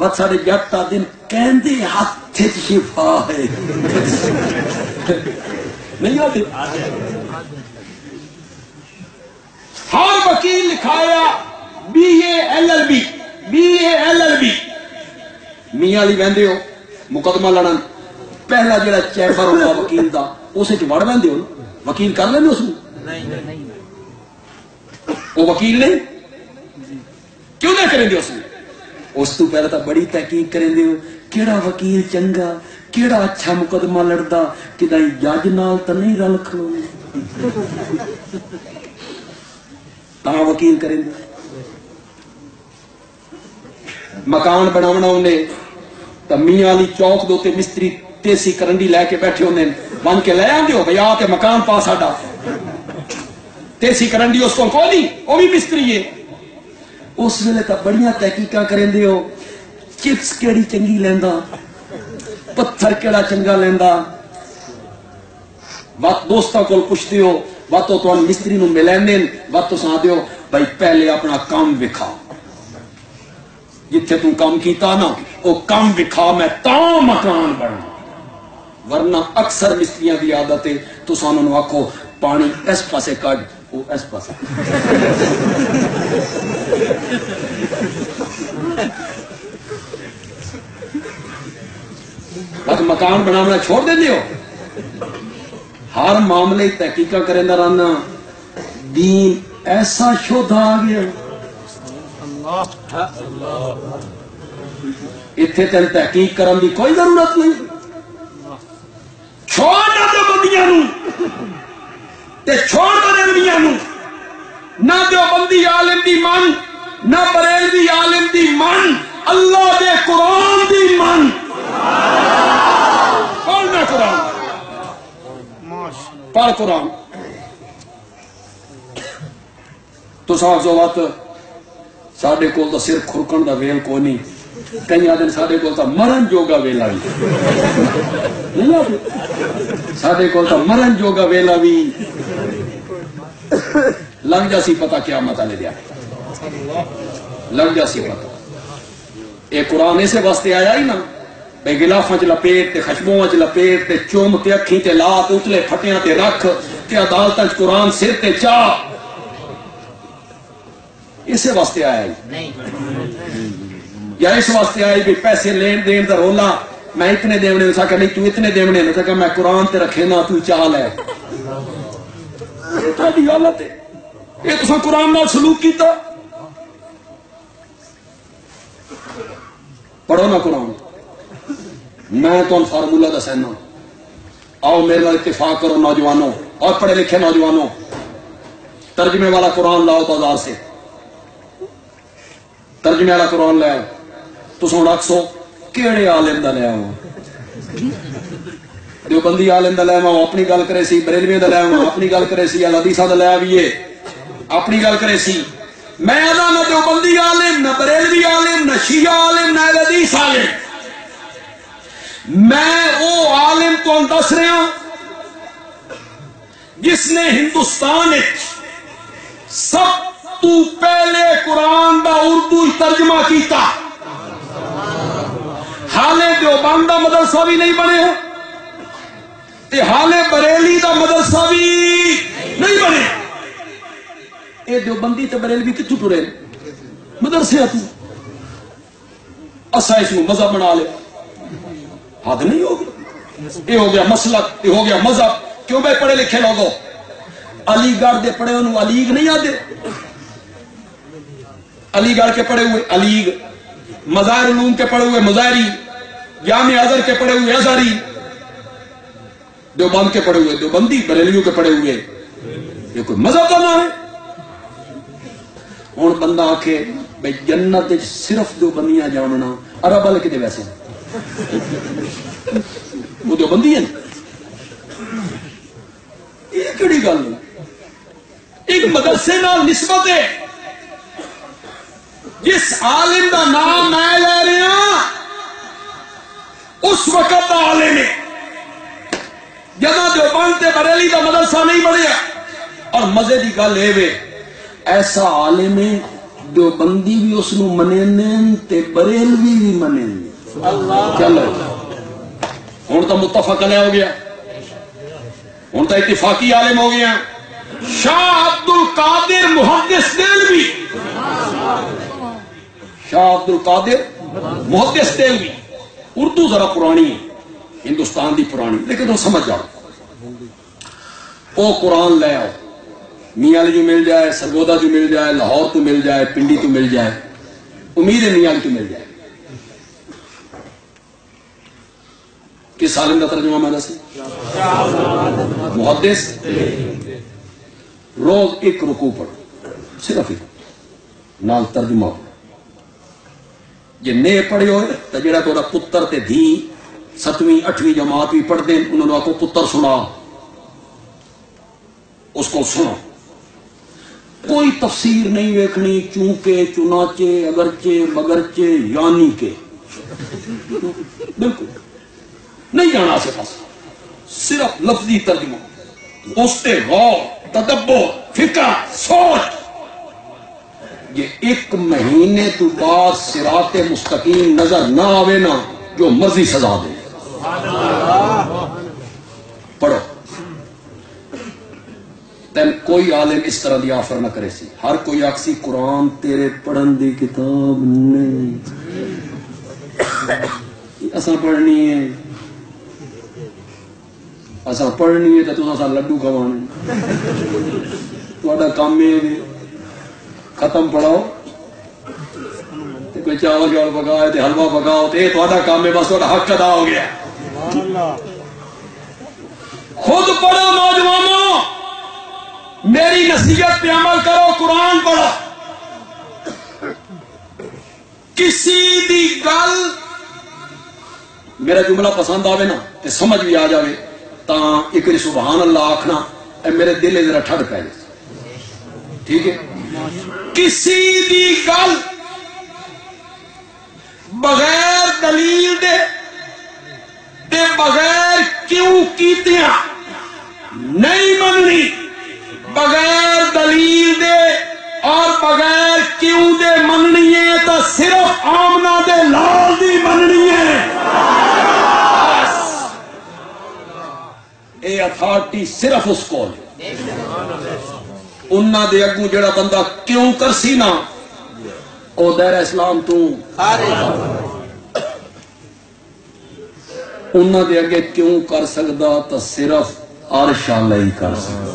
بس سارے جٹ دن کہندے ہاتھ شفا ہے، نہیں آتے۔ ہر وکیل لکھایا BA LLB میاں علی ویندے ہو مقدمہ لڑن، پہلا جڑا چیفر ہوتا وکیل دا اسے چ وڑ ویندے ہو، وکیل کر لیندے اس نہیں، وہ وکیل نہیں کیوں نہ کریں دے اس نے، اس تو پہلے تو بڑی تحقیق کریں دے ہو کیڑا وکیل چنگا، کیڑا اچھا مقدمہ لڑدا، کدائی جج نال تو نہیں رل کھلونے، تاں وکیل کریں دے۔ مکان بناونا انہیں تو میاں علی چوک دو تے مستری تیسی کرنڈی لے کے بیٹھے ہونے بن کے لے آن دیو بھئی آتے مکان پاس آڈا، تیسی کرنڈی اس کو نہیں، وہ بھی مستری ہے۔ اس ویلے تو بڑیاں تحقیقاں کریں دیو، چپس کیڑی چنگی لینا، پتھر کیڑا چنگا لینا، وقت دوستوں کو پوچھتے ہو، وقت تو مستری نو ملیں، وقت سا دیو بھائی پہلے اپنا کام وکھا، جتھے تم کام کیتا نا وہ کام وکھا، میں تاں مکان بنا۔ ورنہ اکثر مستریاں دی عادت ہے تو سانوں نو آکھو پانی اس پاسے کڈ، وہ اس پاسے بس مکان بنانا چھوڑ دے دیو۔ ہر معاملے تحقیقہ کرنا رہنا، دین ایسا شدھ آ گیا اتنے تین تحقیق کرنے کی کوئی ضرورت نہیں۔ چھوڑ دے بندیاں تے چھوڑ دے بندیاں نہ دیوبندی عالم دی من، نہ بریلوی عالم دی من، اللہ دے قرآن دی من۔ پڑھنا قرآن، پڑھ قرآن۔ تو صاحب جو بات ساڈے کول تو سر کھرکن دا ویل کوئی نہیں، کئی آدھے ساڈے کول تو مرن جوگا ویلا بھی، ساڈے کول تو مرن جوگا ویلا بھی لگ جا سی پتہ قیامت والے دیا، لگ جا سی پتہ۔ اے قرآن اسے واسطے آیا ہی نا بے گلافاں چ لپیٹ تے خشبواں چ لپیٹ تے چوم تے اکھیں تے لا تے اتلے پھٹیاں تے رکھ تے عدالتاں چ قرآن سر تے چاہ، اسے واسطے آیا ہی یا اس واسطے آئی بھی پیسے لین دین دا رولا، میں اتنے دیونے نے سکا نہیں تو اتنے دیونے نے سکا میں قرآن تے رکھے نا تو چال ہے، یہ تھوڑی حالت ہے۔ یہ تو قرآن نال سلوک کیتا، پڑھو نا قرآن۔ میں تو فارمولہ دسنا، آؤ میرے نال اتفاق کرو نوجوانوں اور پڑھے لکھے نوجوانوں، ترجمے والا قرآن لاؤ بازار سے، ترجمے والا قرآن لے آؤ۔ تو سن رکھ سو کیڑے عالم دا لے آؤ، دیوبندی عالم دا لے آؤ اپنی گل کرے سی، بریلوی دا لے آؤ اپنی گل کرے سی، حدیثاں دا لے آئیے اپنی گل کرے سی۔ میں نہ دیوبندی عالم، نہ بریلوی عالم، نہ شیعہ عالم، نہ حدیث عالم، میں وہ عالم کو دس رہا جس نے ہندوستان سب تو پہلے قرآن دا اردو ترجمہ کیتا۔ حالے دیوبند دا مدرسہ بھی نہیں بنے تے حالے بریلی دا مدرسہ بھی نہیں بنے۔ اے دیوبندی تے بریلوی کتوں ٹرے مدرسے تو اسا اس کو مذہب بنا لے، حد نہیں ہوگی۔ یہ ہو گیا مسلک، یہ ہو گیا مذہب۔ کیوں بھائی پڑھے لکھے لوگوں علی گڑھ دے پڑھے انہوں علیگ نہیں آتے، علی گڑھ کے پڑھے ہوئے علیگ، مظاہر علوم کے پڑھے ہوئے مظاہری، جامع ازہر کے پڑھے ہوئے ازہری، دیوبند کے پڑھے ہوئے دیوبندی، بریلیوں کے پڑھے ہوئے، یہ کوئی مذہب کا نام ہے؟ ہوں بندہ آکھے بھائی جنت صرف دیوبندیاں جاننا، عرب والے کدے ویسے وہ دیوبندی ہیں، یہ کیڑی گل ہے؟ ایک مدرسے نال نسبت ہے، جس عالم دا نام میں لے رہا ہوں اس وقت دا عالم ہے، جدوں دیوبند تے بریلی دا مدرسہ نہیں بنیا۔ اور مزے دی گل اے ایسا عالم ہے دیوبندی بھی اس نو منین تے بریلوی بھی منین۔ چلو ہوں تو متفق علیہ ہو گیا، ہوں تو اتفاقی عالم ہو گیا۔ شاہ عبد القادر محدث دہلوی، شاہ عبد القادر محدث دہلوی، اردو ذرا پرانی ہے، ہندوستان دی پرانی، لیکن تم سمجھ جاؤ۔ وہ قرآن لے آؤ، میاں علی جو مل جائے، سرگودا جو مل جائے، لاہور تو مل جائے، پنڈی تو مل جائے، امید ہے میاں علی تو مل جائے۔ کس عالم کا ترجمہ میں دسی؟ محدث۔ روز ایک رکوع پڑھو، صرف ایک نال ترجمہ ہو۔ جے نہیں پڑھے ہوئے تو جڑا تھوڑا پتر تے دھی 7ویں 8ویں جماعت بھی پڑھ دیں، انہوں نے آکو پتر سنا، اس کو سنو، کوئی تفسیر نہیں ویکھنی، چونکہ چنانچہ اگرچہ مگرچہ یعنی کہ بالکل نہیں جانا آسے پاس، صرف لفظی ترجمہ، اس پہ غور، تدبر، فکر، سوچ. یہ ایک مہینے تو بعد صراط مستقیم نظر نہ آوے نا، جو مرضی سزا دے. پڑھو. تین کوئی عالم اس طرح دی آفر نہ کرے سی. ہر کوئی آکسی قرآن تیرے پڑھن دی کتاب نہیں، اساں پڑھنی ہے، اساں پڑھنی ہے تو اساں لڈو کھوانے. تہاڈا کام ہے ختم پڑھاؤ تے کوئی چاول پکاؤ تے حلوہ پکاؤ تے تہاڈا کام ہے، بس تہاڈا حق ادا ہو گیا. خود پڑھو نوجوانوں، میری نصیحت پہ عمل کرو، قرآن پڑھو. کسی دی گل میرا جملہ پسند آوے نا تے سمجھ بھی آ جاوے تاں ایک سبحان اللہ آکھنا اے میرے دل ذرا ٹھڑ پے جائے. ٹھیک ہے؟ کسی دی گل بغیر دلیل دے تے بغیر کیوں کیتیاں نہیں مننی، بغیر دلیل دے اور بغیر کیوں دے مننی ہے تو صرف آمنہ دے لال دی مننی ہے. اے اتھارٹی صرف اس کو ہے. انہاں دے اگوں جڑا بندہ کیوں کرسی نا او دائرہ اسلام تو انہاں دے اگے کیوں کر سکدا تو صرف عرش اللہ ہی کر سکدا.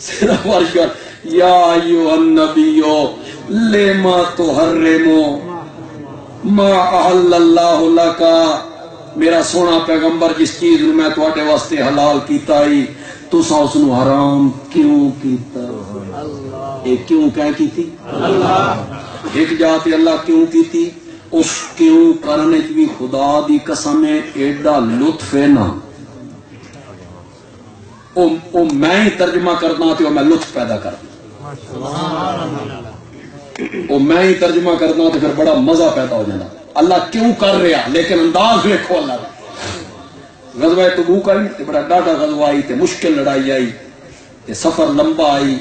صرف عرش. یا ایھا النبیو لما تحرمو ما احل اللہ لک، میرا سونا پیغمبر جس چیز نو میں تواڈے واسطے حلال کیتا ہی تساں اس نو حرام کیوں کیتا. اے کیوں کہہ کیتی؟ ایک جات اللہ کیوں کیتی. اس کیوں کرنے چ بھی خدا دی قسم ہے ایڈا لطف ہے نا. او میں ہی ترجمہ کرنا تے میں لطف پیدا کرنا. او میں ہی ترجمہ کرنا تے پھر بڑا مزہ پیدا ہو جانا. اللہ کیوں کر رہا لیکن انداز دیکھو اللہ کا. غزوہ تبوک آئی تے بڑا ڈاڈا غزوہ آئی تے مشکل لڑائی آئی تے سفر لمبا آئی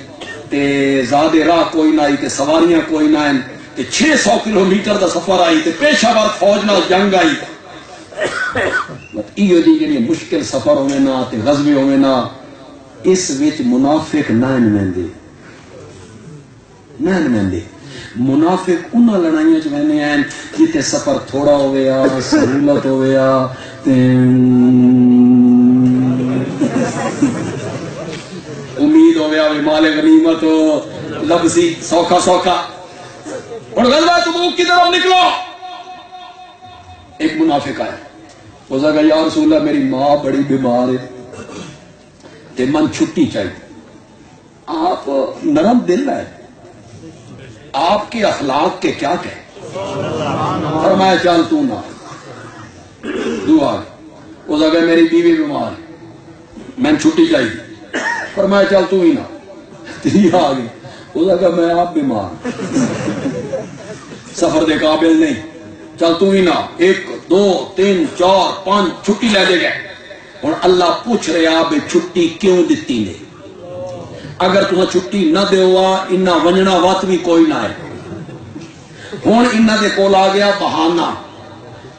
تے زیادہ راہ کوئی نہ آئی تے سواریاں کوئی نہ آئیں تے 600 کلومیٹر دا سفر آئی تے پیشہ ور فوج نال جنگ آئی. ایو جی جڑی مشکل سفر ہوئے نا تے غزوے ہوئے نا اس وچ منافق نہ نمندے. منافق انہاں لڑائیاں چ ویندے ہیں جتے سفر تھوڑا ہویا، سہولت ہویا تے امید ہویا مال غنیمت لبسی سوکھا سوکھا. اور غزوہ تبوک کی طرف نکلو. ایک منافق آیا، وہ کہا یا رسول اللہ میری ماں بڑی بیمار ہے تے من چھٹی چاہیے. آپ نرم دل ہے، آپ کے اخلاق کے کیا کہیں. فرمایا چل تو نہ. دعا وہ کہا میری بیوی بیمار ہے میں چھٹی چاہیے. فرمایا چل تو ہی نہ. تیسرا آ گئی، وہ کہا میں آپ بیمار سفر دے قابل نہیں، چل تو ہی نہ. 1 2 3 4 5 چھٹی لے دے گئے. اور اللہ پوچھ رہے آپ چھٹی کیوں دیتی نے؟ اگر تمہیں چھٹی نہ دے ہوا انہاں ونجنا وات بھی کوئی نہ ہے. ہوں انہاں دے کول آ گیا بہانہ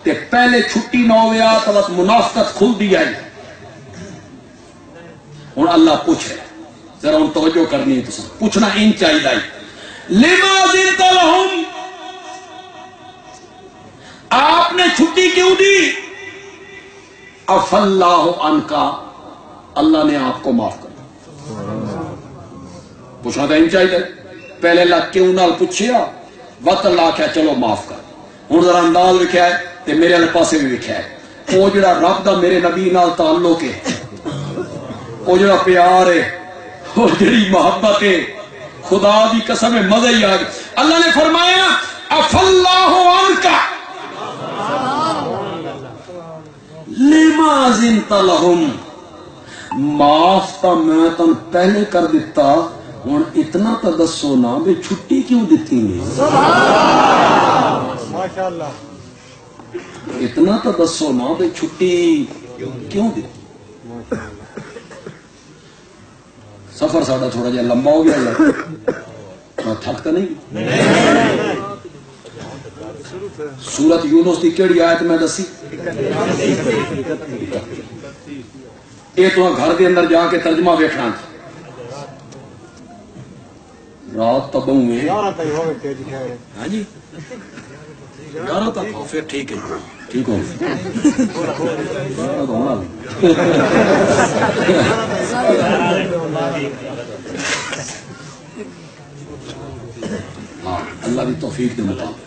تے پہلے چھٹی نہ ہویا تو بس منافقت کھل دی آئی. ہوں اللہ پوچھ رہے، ذرا ہوں توجہ کرنی ہے تو پوچھنا ان چاہیے لما ذنت لہم، آپ نے چھٹی کیوں دی؟ عف اللہ عنکا، اللہ نے آپ کو معاف کر. پوچھنا تھا ان چاہیے. پہلے اللہ کیوں نال پوچھیا وقت اللہ کیا چلو معاف کر. ہوں ذرا انداز لکھا ہے تے میرے والے پاسے بھی لکھا ہے. وہ جڑا رب دا میرے نبی نال تعلق ہے، وہ جڑا پیار ہے، وہ جڑی محبت ہے، خدا دی قسم ہے مزہ ہی آ گیا. اللہ نے فرمایا عف اللہ عنکا لما ذنت لہم، معاف تا میں تن پہلے کر دیتا. ہوں اتنا تو دسو نا بھی چھٹی کیوں دیتی نہیں؟ ماشاءاللہ. اتنا تو دسو نا بھائی چھٹی کیوں دی؟ سفر ساڈا تھوڑا جہا لمبا ہو گیا یار، میں تھک تو نہیں؟ سورت یونس کی کیڑی آیت میں دسی؟ یہ تو گھر کے اندر جا کے ترجمہ ویکھنا تھا. رات تبوں میں ہاں جی 11 تک ہو پھر ٹھیک ہے. ٹھیک ہو ہاں اللہ کی توفیق کے مطابق.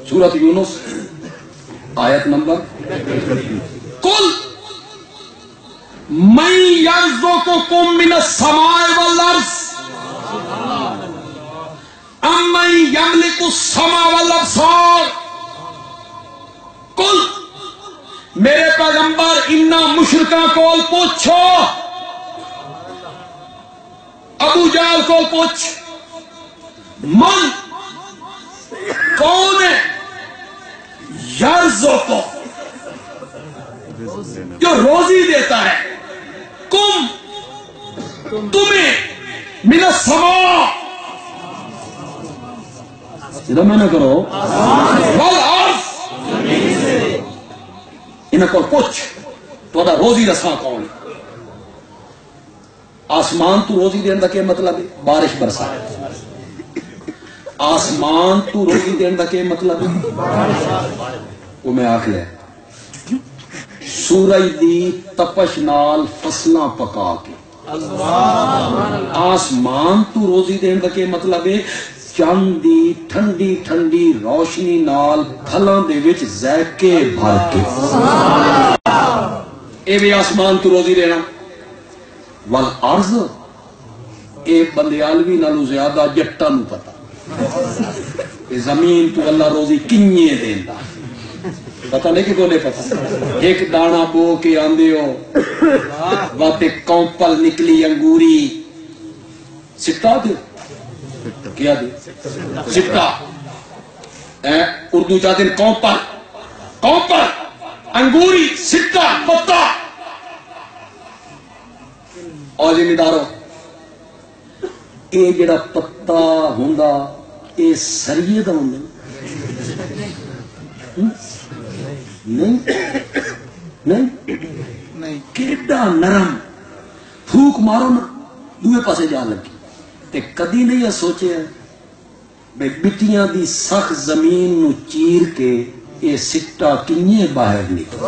سورت یونس آیت نمبر کل من یرزقکم من السماء والارض امن یملک السمع والابصار. کل میرے پیغمبر انہاں مشرکاں کول پوچھو، ابو جہل کول پوچھ، من کون ہے یرزقو جو روزی دیتا ہے، کم تمہیں من السماء میں نہ کرو والارض انہاں کو پوچھ تو روزی رساں کون ہے. آسمان تو روزی دین دا کیا مطلب ہے؟ بارش برسا. آسمان تو روزی دین دا کیا مطلب ہے؟ وہ میں آکھ لیا سورج دی تپش نال فصلاں پکا کے. آسمان تو روزی دین دا کیا مطلب ہے؟ چند دی ٹھنڈی ٹھنڈی روشنی نال پھلاں دے وچ ذائقے بھر کے. اے بھی آسمان تو روزی دینا. والارض اے بندیالوی نالو زیادہ جٹاں نوں پتہ کہ زمین تو اللہ روزی کنیے دیندا. پتہ نہیں کہ کونے پتہ. ایک دانا بو کے آندے ہو واتے کونپل نکلی انگوری سٹا دے کیا دے سٹا اردو چاہتے ہیں کونپل. کونپل انگوری سٹا پتا. اور زمیندارو یہ جڑا پتا ہوندا یہ سریے دا ہوندا نہیں نہیں کیڈا نرم پھوک مارو نا دوے پاسے جان لگی. تے کدی نہیں یہ سوچے بے مٹیاں دی سخت زمین نو چیر کے یہ سٹا کنیے باہر نکل.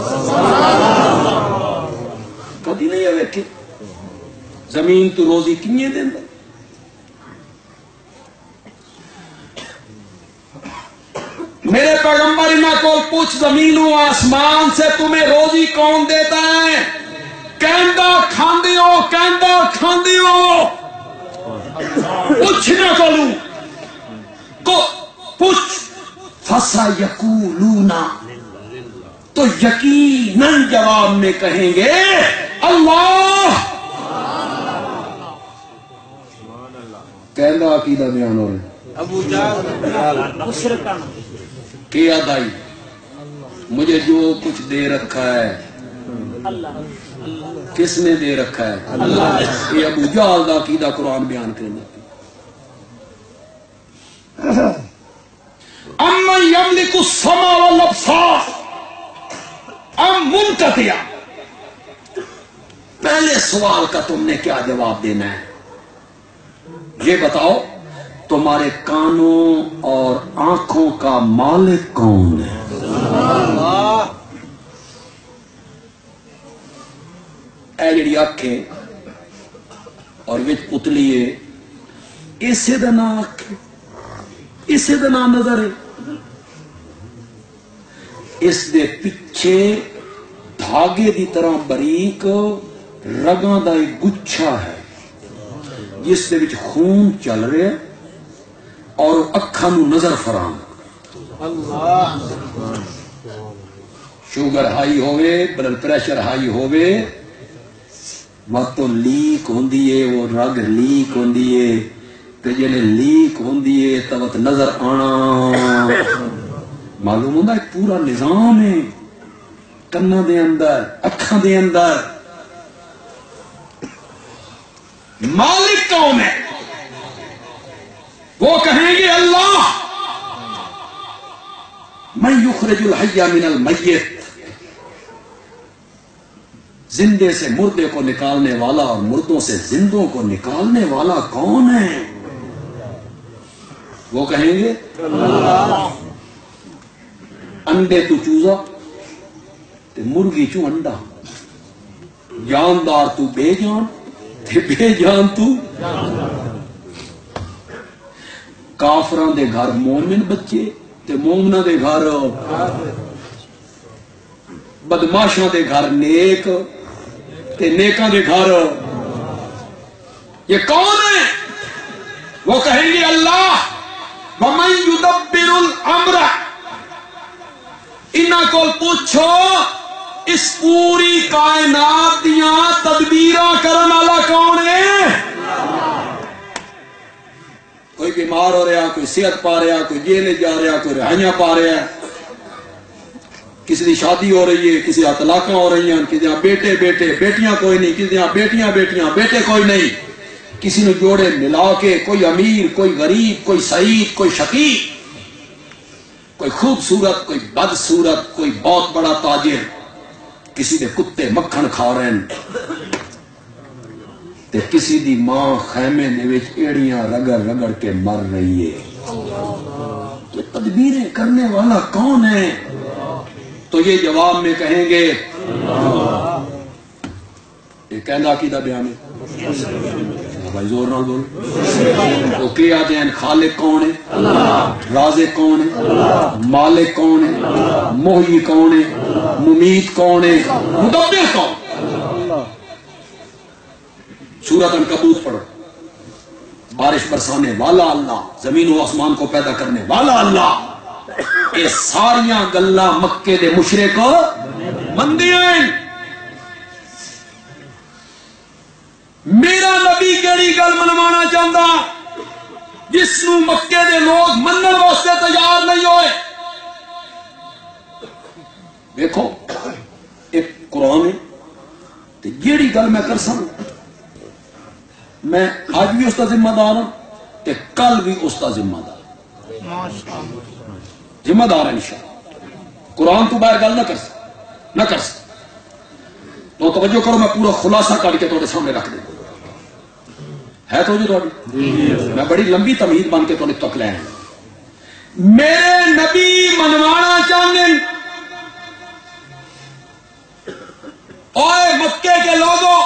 کدی نہیں ویکھے زمین تو روزی کنیے دیندا. میرے پیغمبر انہاں کو پوچھ زمین و آسمان سے تمہیں روزی کون دیتا ہے؟ کہندا کھاندے ہو کہندا کھاندے ہو. پوچھنا کولوں کو پوچھ فَسَيَقُولُونَ تو یقیناً جواب میں کہیں گے اللہ. کہندا عقیدہ بیان ہو رہے ابو جہل کیا دائی مجھے جو کچھ دے رکھا ہے کس نے دے رکھا ہے؟ اللہ. یہ ابو جہل دا عقیدہ قرآن بیان کرنا. امن یملک السمع والابصار ام منقطع. پہلے سوال کا تم نے کیا جواب دینا ہے؟ یہ بتاؤ تمہارے کانوں اور آنکھوں کا مالک کون ہے؟ اے جڑی آنکھیں اور وچ پتلی ہے اسے دا نام آنکھ اسے دا نام نظر ہے. اس دے پیچھے دھاگے دی طرح باریک رگاں دا ایک گچھا ہے جس دے وچ خون چل رہا ہے اور اکھاں نوں نظر فراہم. اللہ شوگر ہائی ہوئے بلڈ پریشر ہائی ہوئے وہ تو لیک ہوندی ہے وہ رگ لیک ہوندی ہے تے جلے لیک ہوندی ہے توت نظر آنا معلوم ہوندہ ایک پورا نظام ہے کناں دے اندر اکھاں دے اندر مالک کون ہے وہ کہیں گے اللہ من یخرج الحی من المیت زندے سے مردے کو نکالنے والا اور مردوں سے زندوں کو نکالنے والا کون ہے وہ کہیں گے اللہ انڈے تو چوزا تے مرغی چو انڈا جاندار تو بے جان تے بے جان تو کافران دے گھر مومن بچے تے مومنہ دے گھر بدماشاں دے گھر نیک تے نیکاں دے گھر یہ کون ہے وہ کہیں گے اللہ وَمَن يُدَبِّرُ الْأَمْرَ انہاں کو پوچھو اس پوری کائنات دیاں تدبیراں کرن والا کون ہے کوئی بیمار ہو رہا کوئی صحت پا رہا کوئی جیلے جا رہا کوئی رہائیاں پا رہا کسی دی شادی ہو رہی ہے کسی طلاقاں ہو رہی ہیں کسی بیٹے بیٹے بیٹیاں کوئی نہیں کسی بیٹیاں بیٹیاں بیٹے کوئی نہیں کسی نے جوڑے ملا کے کوئی امیر کوئی غریب کوئی سعید کوئی شقی کوئی خوبصورت کوئی بدصورت کوئی بہت بڑا تاجر کسی دے کتے مکھن کھا رہے ہیں تے کسی دی ماں خیمے دے وچ ایڑیاں رگڑ رگڑ کے مر رہی ہے تو تدبیریں کرنے والا کون ہے تو یہ جواب میں کہیں گے یہ کہنا عقیدہ بیان ہے بھائی زور نہ بول تو کیا جائیں خالق کون ہے رازق کون ہے مالک کون ہے محیی کون ہے ممیت کون ہے مدبر کون سورۃ عنکبوت پڑھو بارش برسانے والا اللہ زمین و آسمان کو پیدا کرنے والا اللہ یہ ساریاں گلاں مکے دے مشرک مندیاں میرا نبی کیڑی گل منوانا چاہتا جس نو مکے دے لوگ منن واسطے تیار نہیں ہوئے دیکھو ایک قرآن ہے جیڑی گل میں کر سکوں میں آج بھی اس کا ذمہ دار ہوں تے کل بھی اس کا ذمہ دار ذمہ دار ہے انشاءاللہ قرآن تو باہر گل نہ کر سکتا تو توجہ کرو میں پورا خلاصہ کر کے تھوڑے سامنے رکھ دوں ہے تو جو میں بڑی لمبی تمہید بن کے تھوڑے تک لے میرے نبی منوانا چاہتے اوے مکے کے لوگوں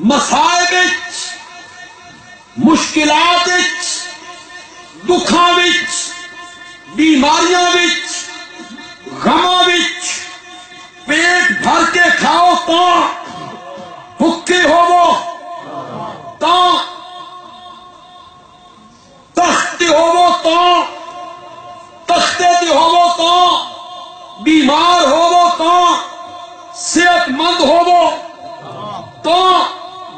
مسائب مشکلات دکھاں بیماریاں غماں پیٹ بھر کے کھاؤ تو بھکے ہوو تو تختے ہوو تو تختے تے ہوو تو بیمار ہوو تو صحت مند ہوو تو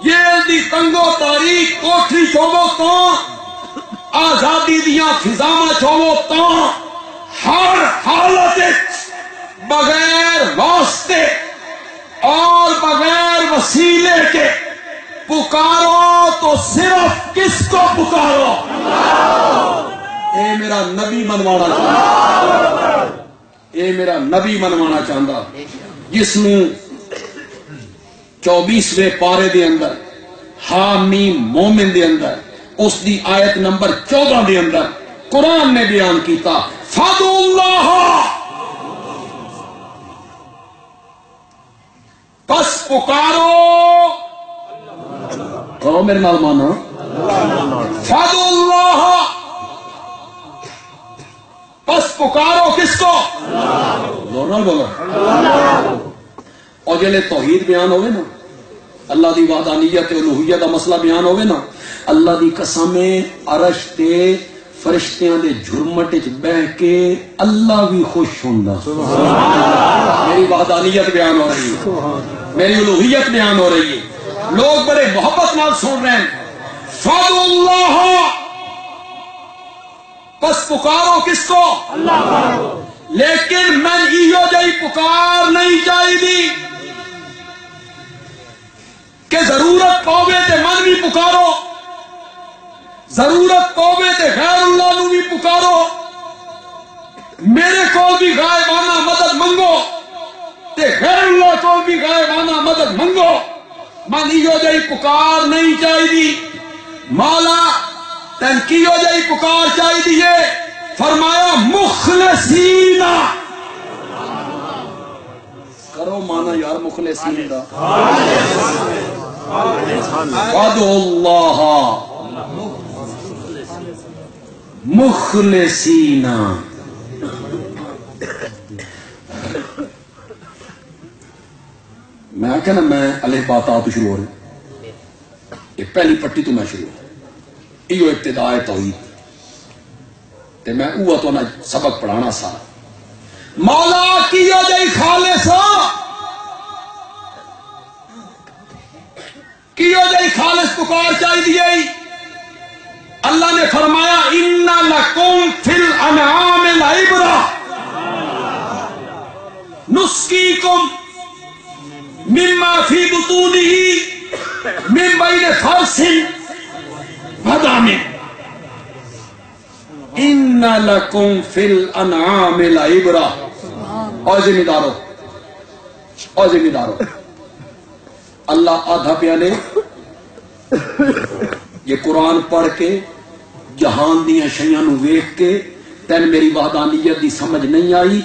جیل دی تنگو تاریخ کوٹھی ہوو تو آزادی دیاں فضاواں ہوو تو ہر حالت بغیر واسطے اور بغیر وسیلے کے پکارو تو صرف کس کو پکارو اے میرا نبی منوانا چاہتا اے میرا نبی منوانا چاہتا جس نے 24ویں پارے دے اندر حامیم مومن دے اندر اس دی آیت نمبر 14 دے اندر قرآن نے بیان کیتا فَادُوا اللَّهَ پس پکارو کہو میرے نال مانا فَادُوا اللَّهَ پس پکارو کس کو زور نال بولو اور جلے توحید بیان ہوئے نا اللہ دی وحدانیت الوہیت دا مسئلہ بیان ہوئے نا اللہ دی قسمیں عرش تے فرشتیاں دے جھرمٹ وچ بیٹھ کے اللہ بھی خوش ہوندا میری وحدانیت بیان ہو رہی ہے میری الوہیت بیان ہو رہی ہے لوگ بڑے محبت نال سن رہے ہیں فَادْعُوا اللَّهَ، پس پکارو کس کو؟ اللہ کو۔ لیکن میں ایو جائی پکار نہیں چاہیے کہ ضرورت پاوے تے من بھی پکارو، ضرورت پاوے تے غیر اللہ نو بھی پکارو، میرے کو بھی غائبانہ مدد منگو تے غیر اللہ کو بھی غائبانہ مدد منگو، من ایو جائی پکار نہیں چاہیے۔ مولا تن کیو جائی پکار چاہیے، فرمایا مخلصین، کرو مانا یار مخلصین دا، فادعوا اللہ مخلصین۔ میں آخیا نا میں الف با تا تو شروع ہو رہا، یہ پہلی پٹی تو میں شروع ہو، یہ ابتدا ہے توحید تے میں اوہ تو نہ سبق پڑھانا سارا۔ مولا کیو جائی خالص، کیو جائی خالص پکار چاہیے۔ اللہ نے فرمایا ان لکم فی الانعام لعبرہ نسقیکم مما فی بطونہ من بین فرث ودم ان لکم فی الانعام لعبرہ۔ اور ذمہ دارو اللہ آدھا پیانے یہ قرآن پڑھ کے جہان دیاں شیاں نو ویکھ کے تین میری وحدانیت دی سمجھ نہیں آئی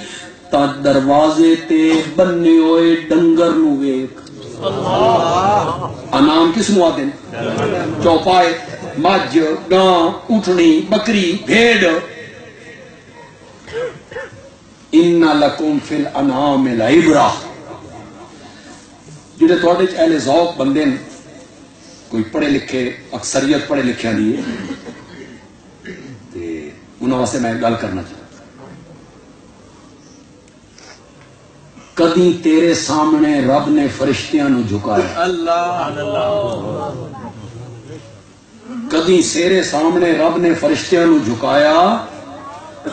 تا دروازے تے بننے ہوئے ڈنگر نو ویکھ۔ انعام کس نو آدھے؟ چوپائے، مجھ، گاں، اٹھنی، بکری، بھیڑ۔ ان لکم فی الانعام لعبرہ۔ جڑے تھوڑے اہل ذوق بندے نے، کوئی پڑھے لکھے، اکثریت پڑھے لکھے نہیں تے انہاں واسطے میں گل کرنا چاہتا۔ کدی تیرے سامنے رب نے فرشتیاں نو جھکایا؟ کدی تیرے سامنے رب نے فرشتیاں نو جھکایا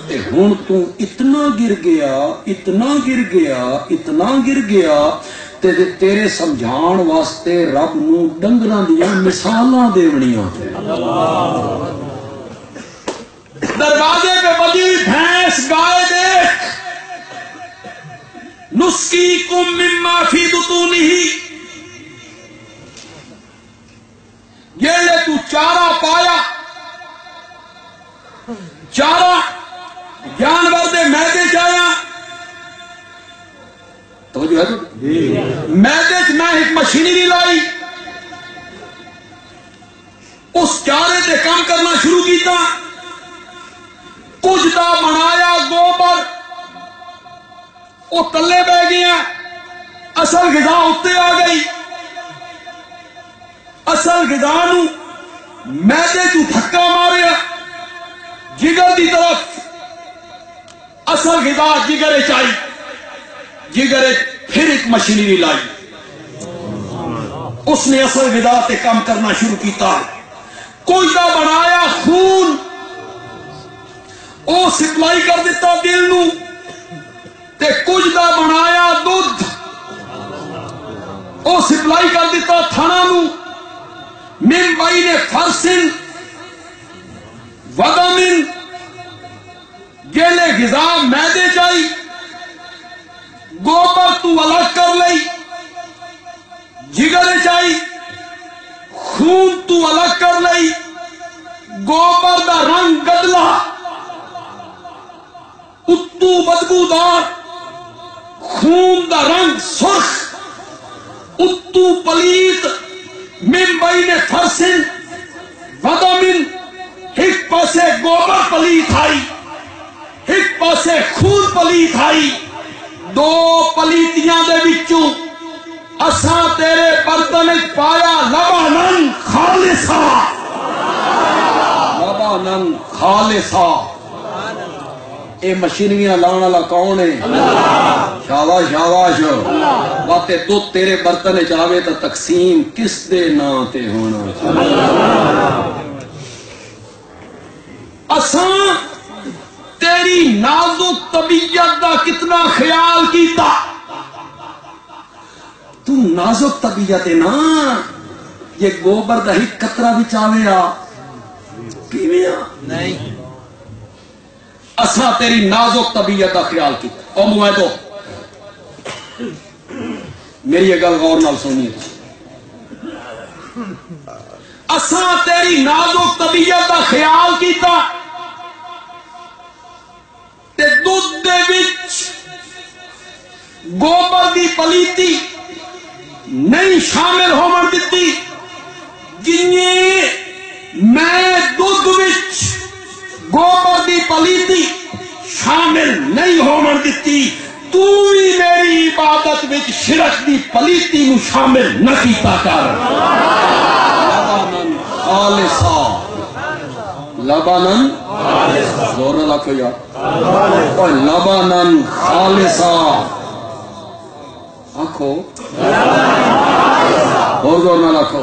تے ہن تو اتنا گر گیا، اتنا گر گیا، اتنا گر گیا تے تیرے سمجھان واسطے رب نو ڈنگراں دیاں مثالاں دیونیاں۔ دروازے پہ بندی بھینس گائے دیکھ، نسقیکم مما فی بطونہ، یہ لے تو چارہ پایا، چارہ جانور دے میدے چایا، توجہ ہے تو میدے چ میں ایک مشینری لائی، اس چارے تے کام کرنا شروع کیتا، کچھ دا بنایا گوبر، وہ تلے بہ گیا، اصل غذا اتنے آ گئی، اصل غذا نو میدے تو دھکا ماریا جگر دی طرف، اصل غذا جگر چائی، جگر پھر ایک مشینری لائی، اس نے اصل غذا تے کام کرنا شروع کیتا، کچھ دا بنایا خون، او سپلائی کر دیتا دل نو، تے کچھ دا بنایا دودھ، او سپلائی کر دیتا تھانا نو، من بین فرث ودم، گیلے غذا میدے چائی، گوبر تو الگ کر لئی، جگر چائی، خون تو الگ کر لئی، گوبر دا رنگ گدلا، اتو بدبودار، خون دا رنگ سرخ، اتو پلیت، من بین فرث ودم، ایک پاسے گوبر پلیت آئی، ایک پاسے خون پلیت آئی، دو پلیتیاں دے وچوں اساں تیرے برتن پایا لبانن خالصا، لبانن خالصا۔ اے مشینریاں لاؤن والا کون ہے؟ شاباش شاباش۔ واتے دودھ تیرے برتن چاہے تو تقسیم کس دے نا تے ہونا؟ نازک طبیعت دا کتنا خیال کیتا. تو نازک طبیعت ہے نا، یہ گوبر دا ہی قطرہ بھی چاہے آ پیویں آ نہیں. اساں تیری نازک طبیعت دا خیال کیتا. او موے تو میری یہ گل غور نال سنیے. اساں تیری نازک طبیعت دا خیال کیتا تے دودھ دے وچ گوبر دی پلیتی نہیں شامل ہون دتی. جنہیں میں دودھ وچ گوبر دی پلیتی شامل نہیں ہون دتی، تو ہی میری عبادت وچ شرک دی پلیتی نو شامل نہ کیتا کر. لبنن خالصا، لبنن زور نہ لکھو یار، لبنن خالصا آنکھو اور زور نہ لکھو.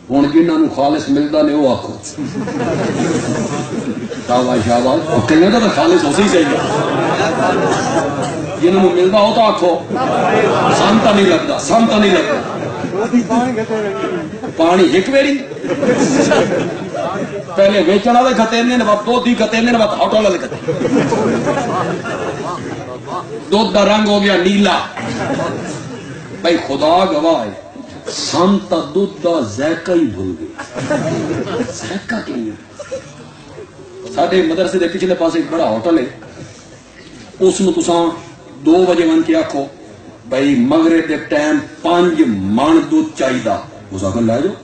ہوں جنہوں نے خالص ملتا نہیں وہ آخو شاباش شاباش. کئی تو خالص ہو سی چاہیے، جنہوں نے ملتا وہ تو آخو. سانتا نہیں لگتا، سانتا نہیں لگتا. پانی ایک ویری پہلے ویچن والے کھتے نے، بعد دو دی کھتے نے، بعد ہوٹل والے کھتے. دودھ دا رنگ ہو گیا نیلا. بھائی خدا گواہ ہے سانتا دودھ دا ذائقہ ہی بھول گئے. ذائقہ کہیں ساڈے مدرسے دے پچھلے پاس ایک بڑا ہوٹل ہے، اس میں تساں 2 بجے ون کے آکھو بھائی مغرب دے ٹائم 5 من دودھ چاہیے، اس آخر لے جاؤ.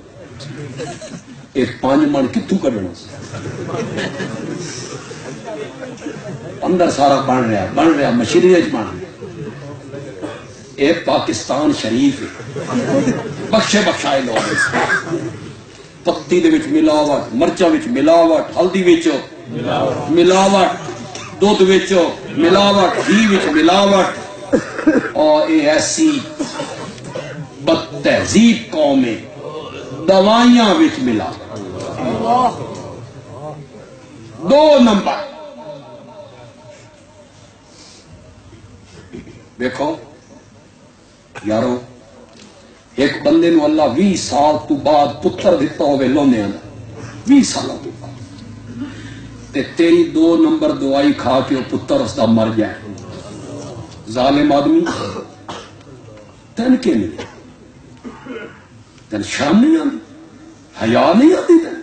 یہ 5 من کتوں کڈنا؟ اندر سارا بن رہا مشینری بن رہا. یہ پاکستان شریف ہے، بخشے بخشائے لوگ. پتی دے وچ ملاوٹ، مرچاں وچ ملاوٹ، ہلدی وچ ملاوٹ، دودھ وچ ملاوٹ، گھی وچ ملاوٹ. اور یہ ایسی بد تہذیب قوم ہے. دوائیاں وچ ملاوٹ. 2 نمبر دیکھو یارو، ایک بندے نو اللہ 20 سال تو بعد پتر دیتا ہوئے لونے آنا، 20 سالوں تو بعد، تے تیری 2 نمبر دوائی کھا کے وہ پتر اس دا مر جائے. ظالم آدمی تین کے ملے، تین شرم نہیں آتی، حیا نہیں آتی تین.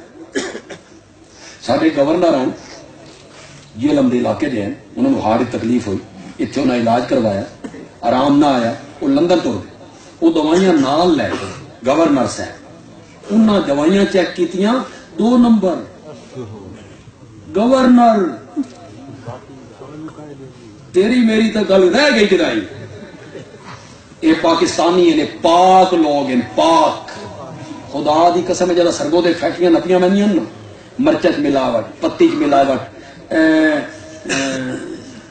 سارے گورنر ہیں جیلم دے علاقے دے ہیں، انہوں نے ہارٹ کی تکلیف ہوئی، اتنے انہیں علاج کروایا، آرام نہ آیا، وہ لندن ٹر گئے. وہ دوائیاں نال لے گئے گورنر صاحب، انہاں دوائیاں چیک کیتیاں 2 نمبر. گورنر تیری میری تو گل رہ گئی کدائی. یہ پاکستانی ہیں، پاک لوگ ہیں، پاک. خدا دی قسم ہے، جب سرگو دے فیکٹریاں نپیاں میں نا، مرچ ملاوٹ، پتی چ ملاوٹ،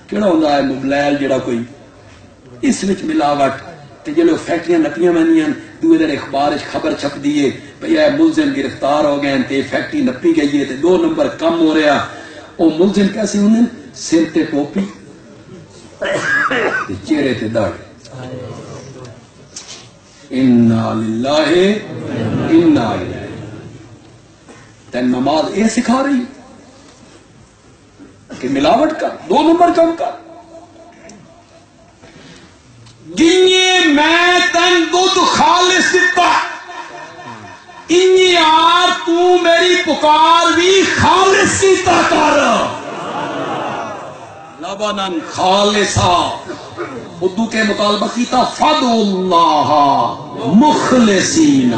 کہڑا ہوں ہے مبلیل جڑا کوئی، اس وچ ملاوٹ. جلو فیکٹریاں نپیاں میں دوے دن اخبار خبر چھپ دیے بھئی اے ملزم گرفتار ہو گئے تے فیکٹری نپی گئی ہے تے 2 نمبر کم ہو رہا. وہ ملزم کیسے انہیں سر تے ٹوپی تے چہرے تے داڑھی. انا للہ انا الیہ. تین نماز اے سکھا رہی کہ ملاوٹ کر، 2 نمبر کم کر. جنہیں میں تین دودھ خالص دیتا، انہی آر تو میری پکار بھی خالص کیتا کر. لبنن خالصا. اردو کے مطالبہ کیتا فدعوا اللہ مخلصین،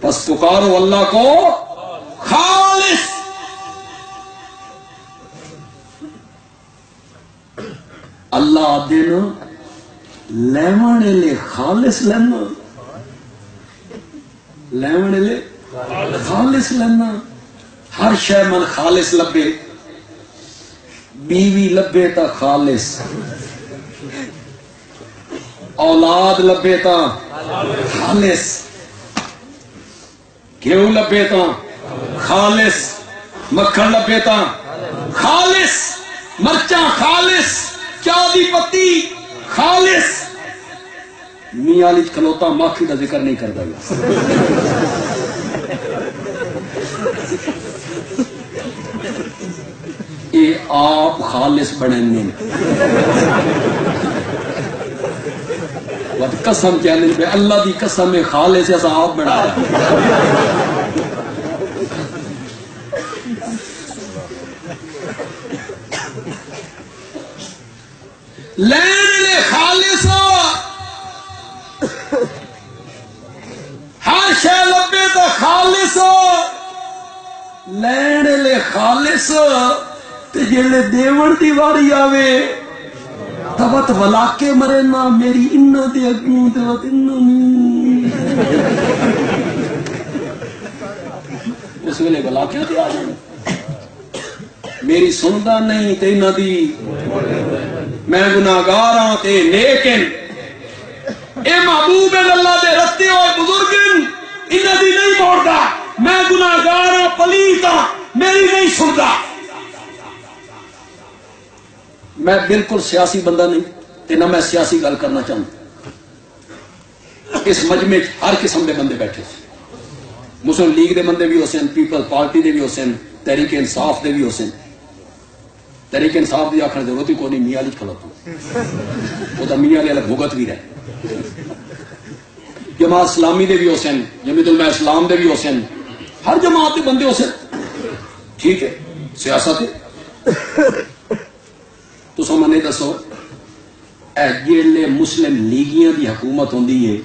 بس پکارو اللہ کو خالص. اللہ دن لیوانے لے خالص لینا، لیوانے لے خالص لینا. ہر شے من خالص لبے، بیوی لبے تا خالص، اولاد لبے تا خالص، گھیو لبے تا خالص مکھن لبے تا خالص مرچاں خالص چاہ دی پتی خالص میاں علی کھلوتا ماکھی کا ذکر نہیں کرتا گا یہ آپ خالص بنے قسم کہنے پہ اللہ دی قسم میں خالص ایسا آپ بنایا لین لے خالص ہر شے لبے تو خالص لین لے خالص تے جلے دیوڑ دی واری آوے تبت ولاکے مرے نا میری انہ دے اگوں تبت انہ اس ویلے ولاکے دے آ جائیں میری سندہ نہیں تے انہ دی میں گناہگار ہاں تے لیکن اے محبوب اللہ دے رتے ہوئے بزرگن انہ دی نہیں موڑتا میں گناہگار ہاں پلیت ہاں میری نہیں سنتا میں بالکل سیاسی بندہ نہیں تے نہ میں سیاسی گل کرنا چاہتا اس مجمع ہر قسم دے بندے بیٹھے مسلم لیگ دے بندے بھی ہو سن پیپل پارٹی دے بھی ہو سن تحریک انصاف دے بھی ہو سن تحریک انصاف دی آخر ضرورت ہی کو نہیں میاں علی کھلوتا وہ تو میاں علی الگ بھگت بھی رہے جماعت اسلامی دے بھی ہو سن جمعیت علماء اسلام دے بھی ہو سن ہر جماعت دے بندے ہو سن ٹھیک ہے سیاست ہے تو سو میں دسو اے جیلے مسلم لیگیاں دی حکومت ہوندی ہے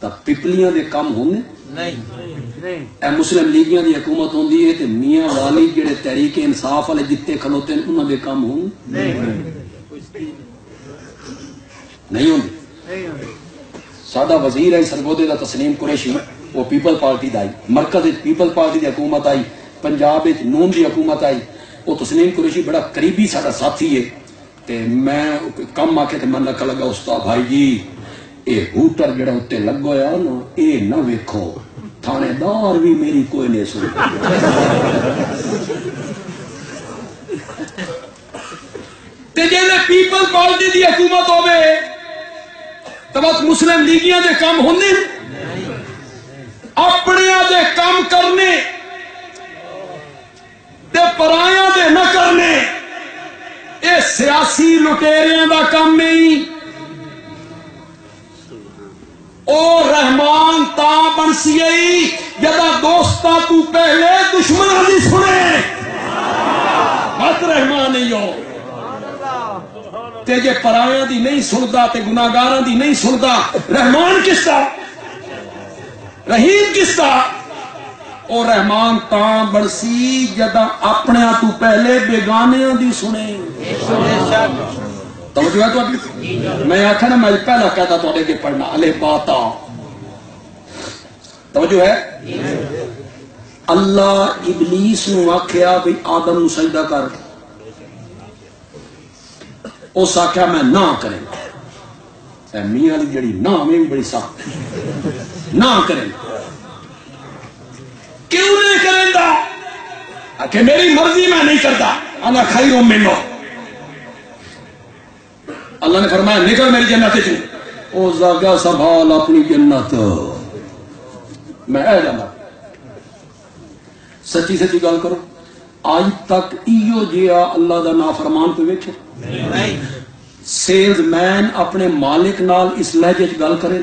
تا پپلیاں دے کم ہونے نہیں اے مسلم لیگیاں دی حکومت ہوندی ہے تے میاں والی جڑے تحریک انصاف والے جتے کھلوتے ہیں انہاں دے کم ہونے نہیں ہوندے سادہ وزیر ہے سرگودے دا تسلیم قریشی وہ پیپل پارٹی دا آئی مرکز پیپل پارٹی دی حکومت آئی پنجاب نون دی حکومت آئی وہ تسلیم قریشی بڑا قریبی سارا ساتھی ہے تے میں کم آکے تے من لکھا لگا استاد بھائی جی اے ہوٹر جڑا ہوتے لگ گیا نا اے نہ ویکھو تھانے دار بھی میری کوئی نہیں سن تے جیلے پیپل پارٹی دی حکومت ہوئے تب مسلم لیگیاں دے کام ہونے اپنے دے کام کرنے تے پرایاں دے نہ کرنے اے سیاسی لٹیریاں دا کام نہیں او رحمان تا بنسی آئی جدا دوستا تو پہلے دشمنہ دی سنے بات رحمان نہیں ہو تے جے پرایاں دی نہیں سندا تے گناہگاراں دی نہیں سندا رحمان کس دا رحیم کس دا او رحمان تاں بڑسی جدا اپنے تو پہلے بیگانیاں دی سنے توجہ ہے تو ابھی میں آکھا نا میں پہلا کہتا تو آگے پڑھنا علیہ باتا توجہ ہے اللہ ابلیس نو آکھیا بھی آدم نو سجدہ کر اس آکھیا میں نہ کریں اے میاں علی جڑی نہ میں بھی بڑی سخت نہ کریں کیوں نہیں کریں گا کہ میری مرضی میں نہیں کرتا انا خیر منہ اللہ نے فرمایا نکل میری جنت چوں او زاگا سنبھال اپنی جنت میں اے جانا سچی سچی گل کرو آج تک ایو جیا اللہ دا نافرمان پہ ویکھے سیلز مین اپنے مالک نال اس لہجے گل کرے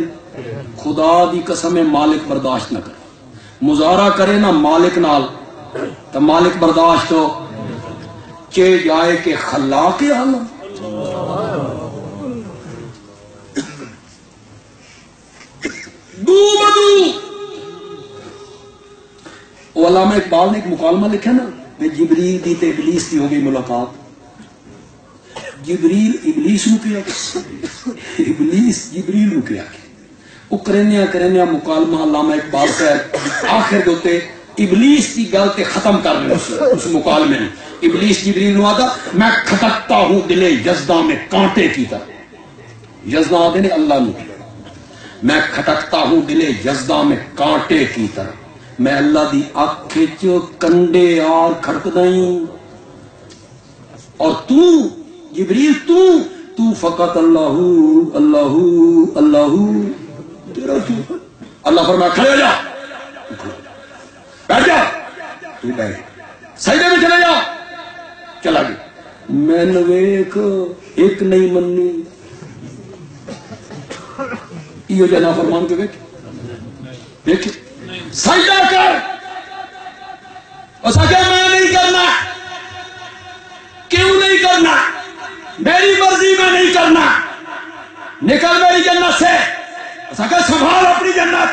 خدا دی قسم مالک برداشت نہ کرے مظاہرہ کرے نا مالک نال تو مالک برداشت ہو چے جائے کہ خلاق عالم دو بدو علامہ اقبال نے ایک مکالمہ لکھا نا جبریل دی تے ابلیس دی ہو گئی ملاقات جبریل ابلیس نو کیا ابلیس جبریل نو کیا وہ کرنیا مکالمہ علامہ اقبال صاحب آخر دوتے ابلیس کی گل تے ختم کر رہے اس مکالمے میں ابلیس جبریل نو آتا میں کھٹکتا ہوں دلے یزدہ میں کانٹے کی طرح یزدہ آتے نے اللہ نو میں کھٹکتا ہوں دلے یزدہ میں کانٹے کی طرح میں اللہ دی اکھ چ کنڈے آر کھڑکدا ہوں، اور تو جبریل تو فقط اللہ اللہ اللہ تیرا کیوں؟ اللہ فرمایا کھڑے ہو جا، بیٹھ جا، تو بیٹھ، سجدے میں چلے جا، چلا گیا۔ میں نے ویکھ ایک نہیں مننی، یہ جنا فرمان کے ویکھ سجدہ کر، اس کہ میں نہیں کرنا، کیوں نہیں کرنا؟ میری مرضی میں نہیں کرنا، نکل میری جنت سے، اس کہ سنبھال اپنی جنت،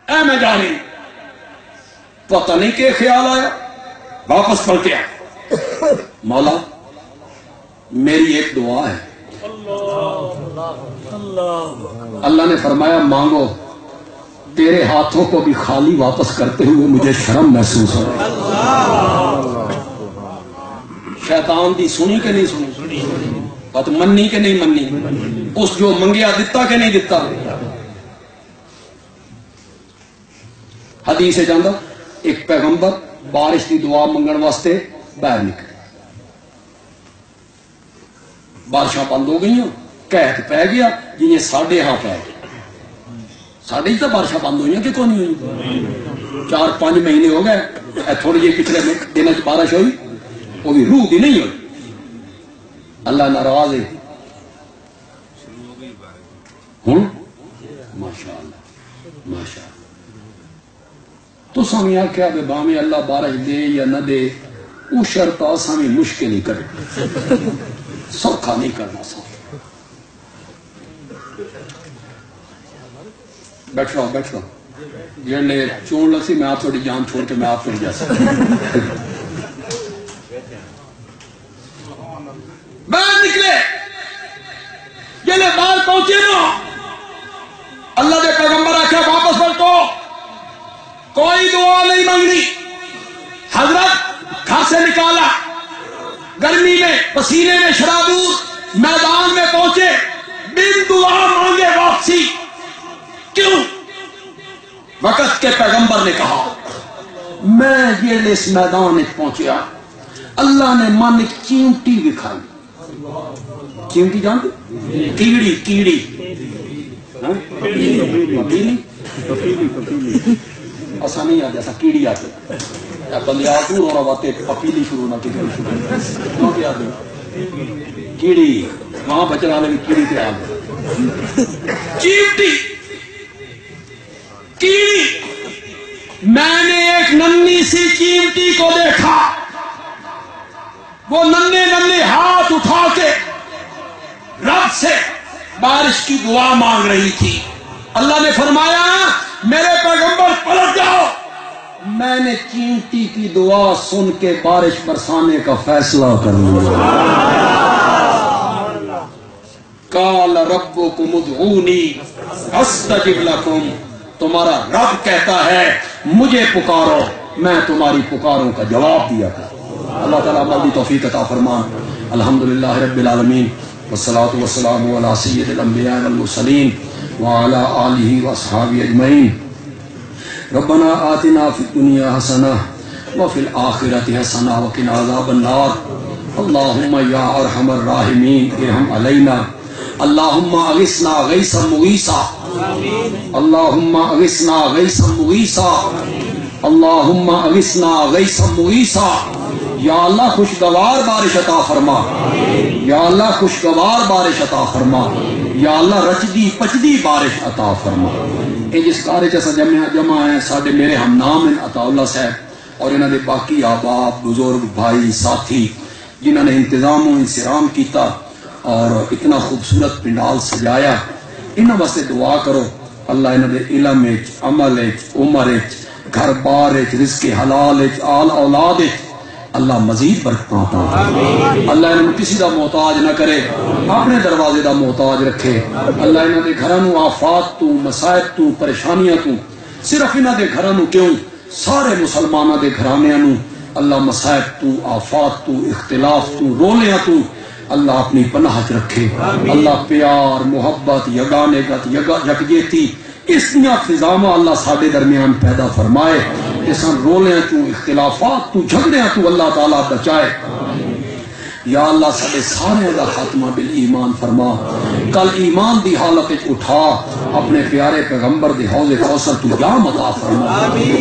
اے میں جا رہی، پتہ نہیں کہ خیال آیا، واپس پلٹے آیا، مولا میری ایک دعا ہے۔ اللہ نے فرمایا مانگو، تیرے ہاتھوں کو بھی خالی واپس کرتے ہوئے مجھے شرم محسوس ہو۔ شیطان دی سنی کہ نہیں سنی، بات منی کہ نہیں منی، اس جو منگیا دتا کہ نہیں دتا۔ حدیث جاندہ ایک پیغمبر بارش کی دعا منگن واسطے باہر نکلے، بارشاں بند ہو گئی، قحط پی گیا، جنہیں ساڑھے ہاں پی گیا، ساڑھے ہی تو بارشاں بند ہوئی کہ کون نہیں ہوئی، 4-5 مہینے ہو گئے، تھوڑی جی پچھلے دنوں چ بارش ہوئی، وہ بھی روح دی نہیں ہوئی، اللہ ناراض ہے ہوں، ماشاءاللہ ماشاءاللہ۔ تو سامنے آکھیا بے بامی اللہ بارش دے یا نہ دے، وہ شرط آسانی مشکل ہی کرے، سوکھا نہیں کرنا سوکھا۔ بیٹھ رہا جڑے چون لگ سی میں آپ تھوڑی جان چھوڑ کے میں آپ چھوڑ جا سکتا باہر نکلے، جلے باہر پہنچے نا، اللہ دے پیغمبر آکھیا واپس پلٹو، کوئی دعا نہیں مانگنی۔ حضرت گھر سے نکالا، گرمی میں پسینے میں شرابور، میدان میں پہنچے، بن دعا مانگے واپسی، کیوں؟ وقت کے پیغمبر نے کہا میں یہ اس میدان میں پہنچیا، اللہ نے من ایک چیمٹی دکھائی، چیمٹی جانتے؟ کیڑی کیڑی ایسا نہیں آ جیسا کیڑی آتے بندیا تو رو رہا باتے پپیلی شروع نہ کی کیڑی وہاں بچن والے بھی کیڑی کے آگے چیمٹی کیڑی، میں نے ایک ننھی سی چیمٹی کو دیکھا، وہ ننھے ننھے ہاتھ اٹھا کے رب سے بارش کی دعا مانگ رہی تھی۔ اللہ نے فرمایا میرے پیغمبر پلٹ جاؤ، میں نے چیمٹی کی دعا سن کے بارش برسانے کا فیصلہ کر لیا۔ قال ربکم ادعونی استجب لکم، تمہارا رب کہتا ہے مجھے پکارو میں تمہاری پکاروں کا جواب دیا کروں۔ اللہ تعالیٰ عمل توفیق عطا فرمان۔ الحمدللہ رب العالمین، والصلاة والسلام علی سید الانبیاء والمرسلین وعلی آلہ واصحابہ اجمعین۔ ربنا آتنا فی الدنیا حسنہ وفی الآخرۃ حسنہ وقنا عذاب النار۔ اللہم یا ارحم الراحمین ارحم علینا، اللہم اغثنا غیثا مغیثا، اللہم اغثنا غیثا مغیثا، اللہم اغثنا غیثا مغیثا۔ یا اللہ خوشگوار بارش عطا فرما، یا اللہ خوشگوار بارش عطا فرما، یا اللہ رچدی پچدی بارش عطا فرما۔ یہ جس کارے جیسا جمع ہیں ساڑھے میرے ہم نام ہیں عطا اللہ صاحب اور انہوں نے باقی آباب بزرگ بھائی ساتھی جنہوں نے انتظام و انصرام کیتا اور اتنا خوبصورت پنڈال سجایا، انہوں واسطے دعا کرو اللہ انہوں نے علم عمل عمر گھر بار رزق حلال آل اولاد اللہ مزید برکتاں عطا فرمائے۔ اللہ انہوں کسی دا محتاج نہ کرے، اپنے دروازے دا محتاج رکھے۔ اللہ انہوں نے گھرانوں آفات تو مصائب تو پریشانیاں تو، صرف انہوں نے گھرانوں کیوں سارے مسلمانوں دے گھرانیاں اللہ مصائب تو آفات تو اختلاف تو رولیاں تو اللہ اپنی پناہ رکھے۔ اللہ پیار محبت یگانگت یکجہتی اس دیا فضاواں اللہ ساڈے درمیان پیدا فرمائے، اساں رولیاں تو اختلافات تو جھگڑیاں تو اللہ تعالیٰ بچائے۔ یا اللہ سارے سارے دا خاتمہ بالایمان فرما، کل ایمان دی حالت اٹھا، اپنے پیارے پیغمبر دے حوض کوثر تو جام عطا فرما،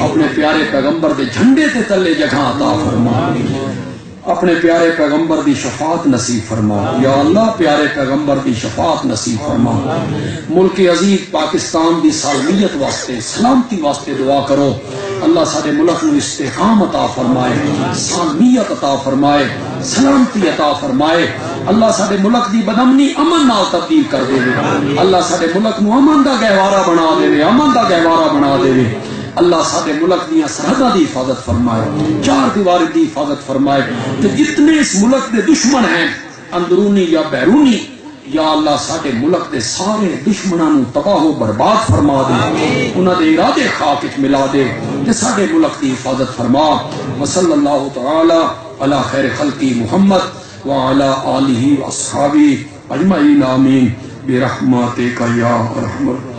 اپنے پیارے پیغمبر دے جھنڈے تے تلے جگہ عطا فرما، اپنے پیارے پیغمبر دی شفاعت نصیب فرما۔ یا اللہ پیارے پیغمبر دی شفاعت نصیب فرما۔ ملک عزیز پاکستان دی سالمیت واسطے سلامتی واسطے دعا کرو، اللہ سارے ملک میں استحکام عطا فرمائے، سالمیت عطا فرمائے، سلامتی عطا فرمائے۔ اللہ سارے ملک دی بدامنی امن نال تبدیل کر دے، اللہ سارے ملک نو امن دا گہوارہ بنا دے، امن دا گہوارہ بنا دے۔ اللہ سارے ملک دیا سرحداں دی حفاظت فرمائے، چار دیواری دی حفاظت فرمائے، کہ جتنے اس ملک دے دشمن ہیں اندرونی یا بیرونی، یا اللہ سارے ملک دے سارے دشمناں نو تباہ و برباد فرما دے، انہاں دے ارادے خاک وچ ملا دے، تے سارے ملک دی حفاظت فرما۔ وصلی اللہ تعالی علی خیر خلقی محمد وعلی آلہ واصحابہ اجمعین آمین برحمتک یا ارحم الراحمین۔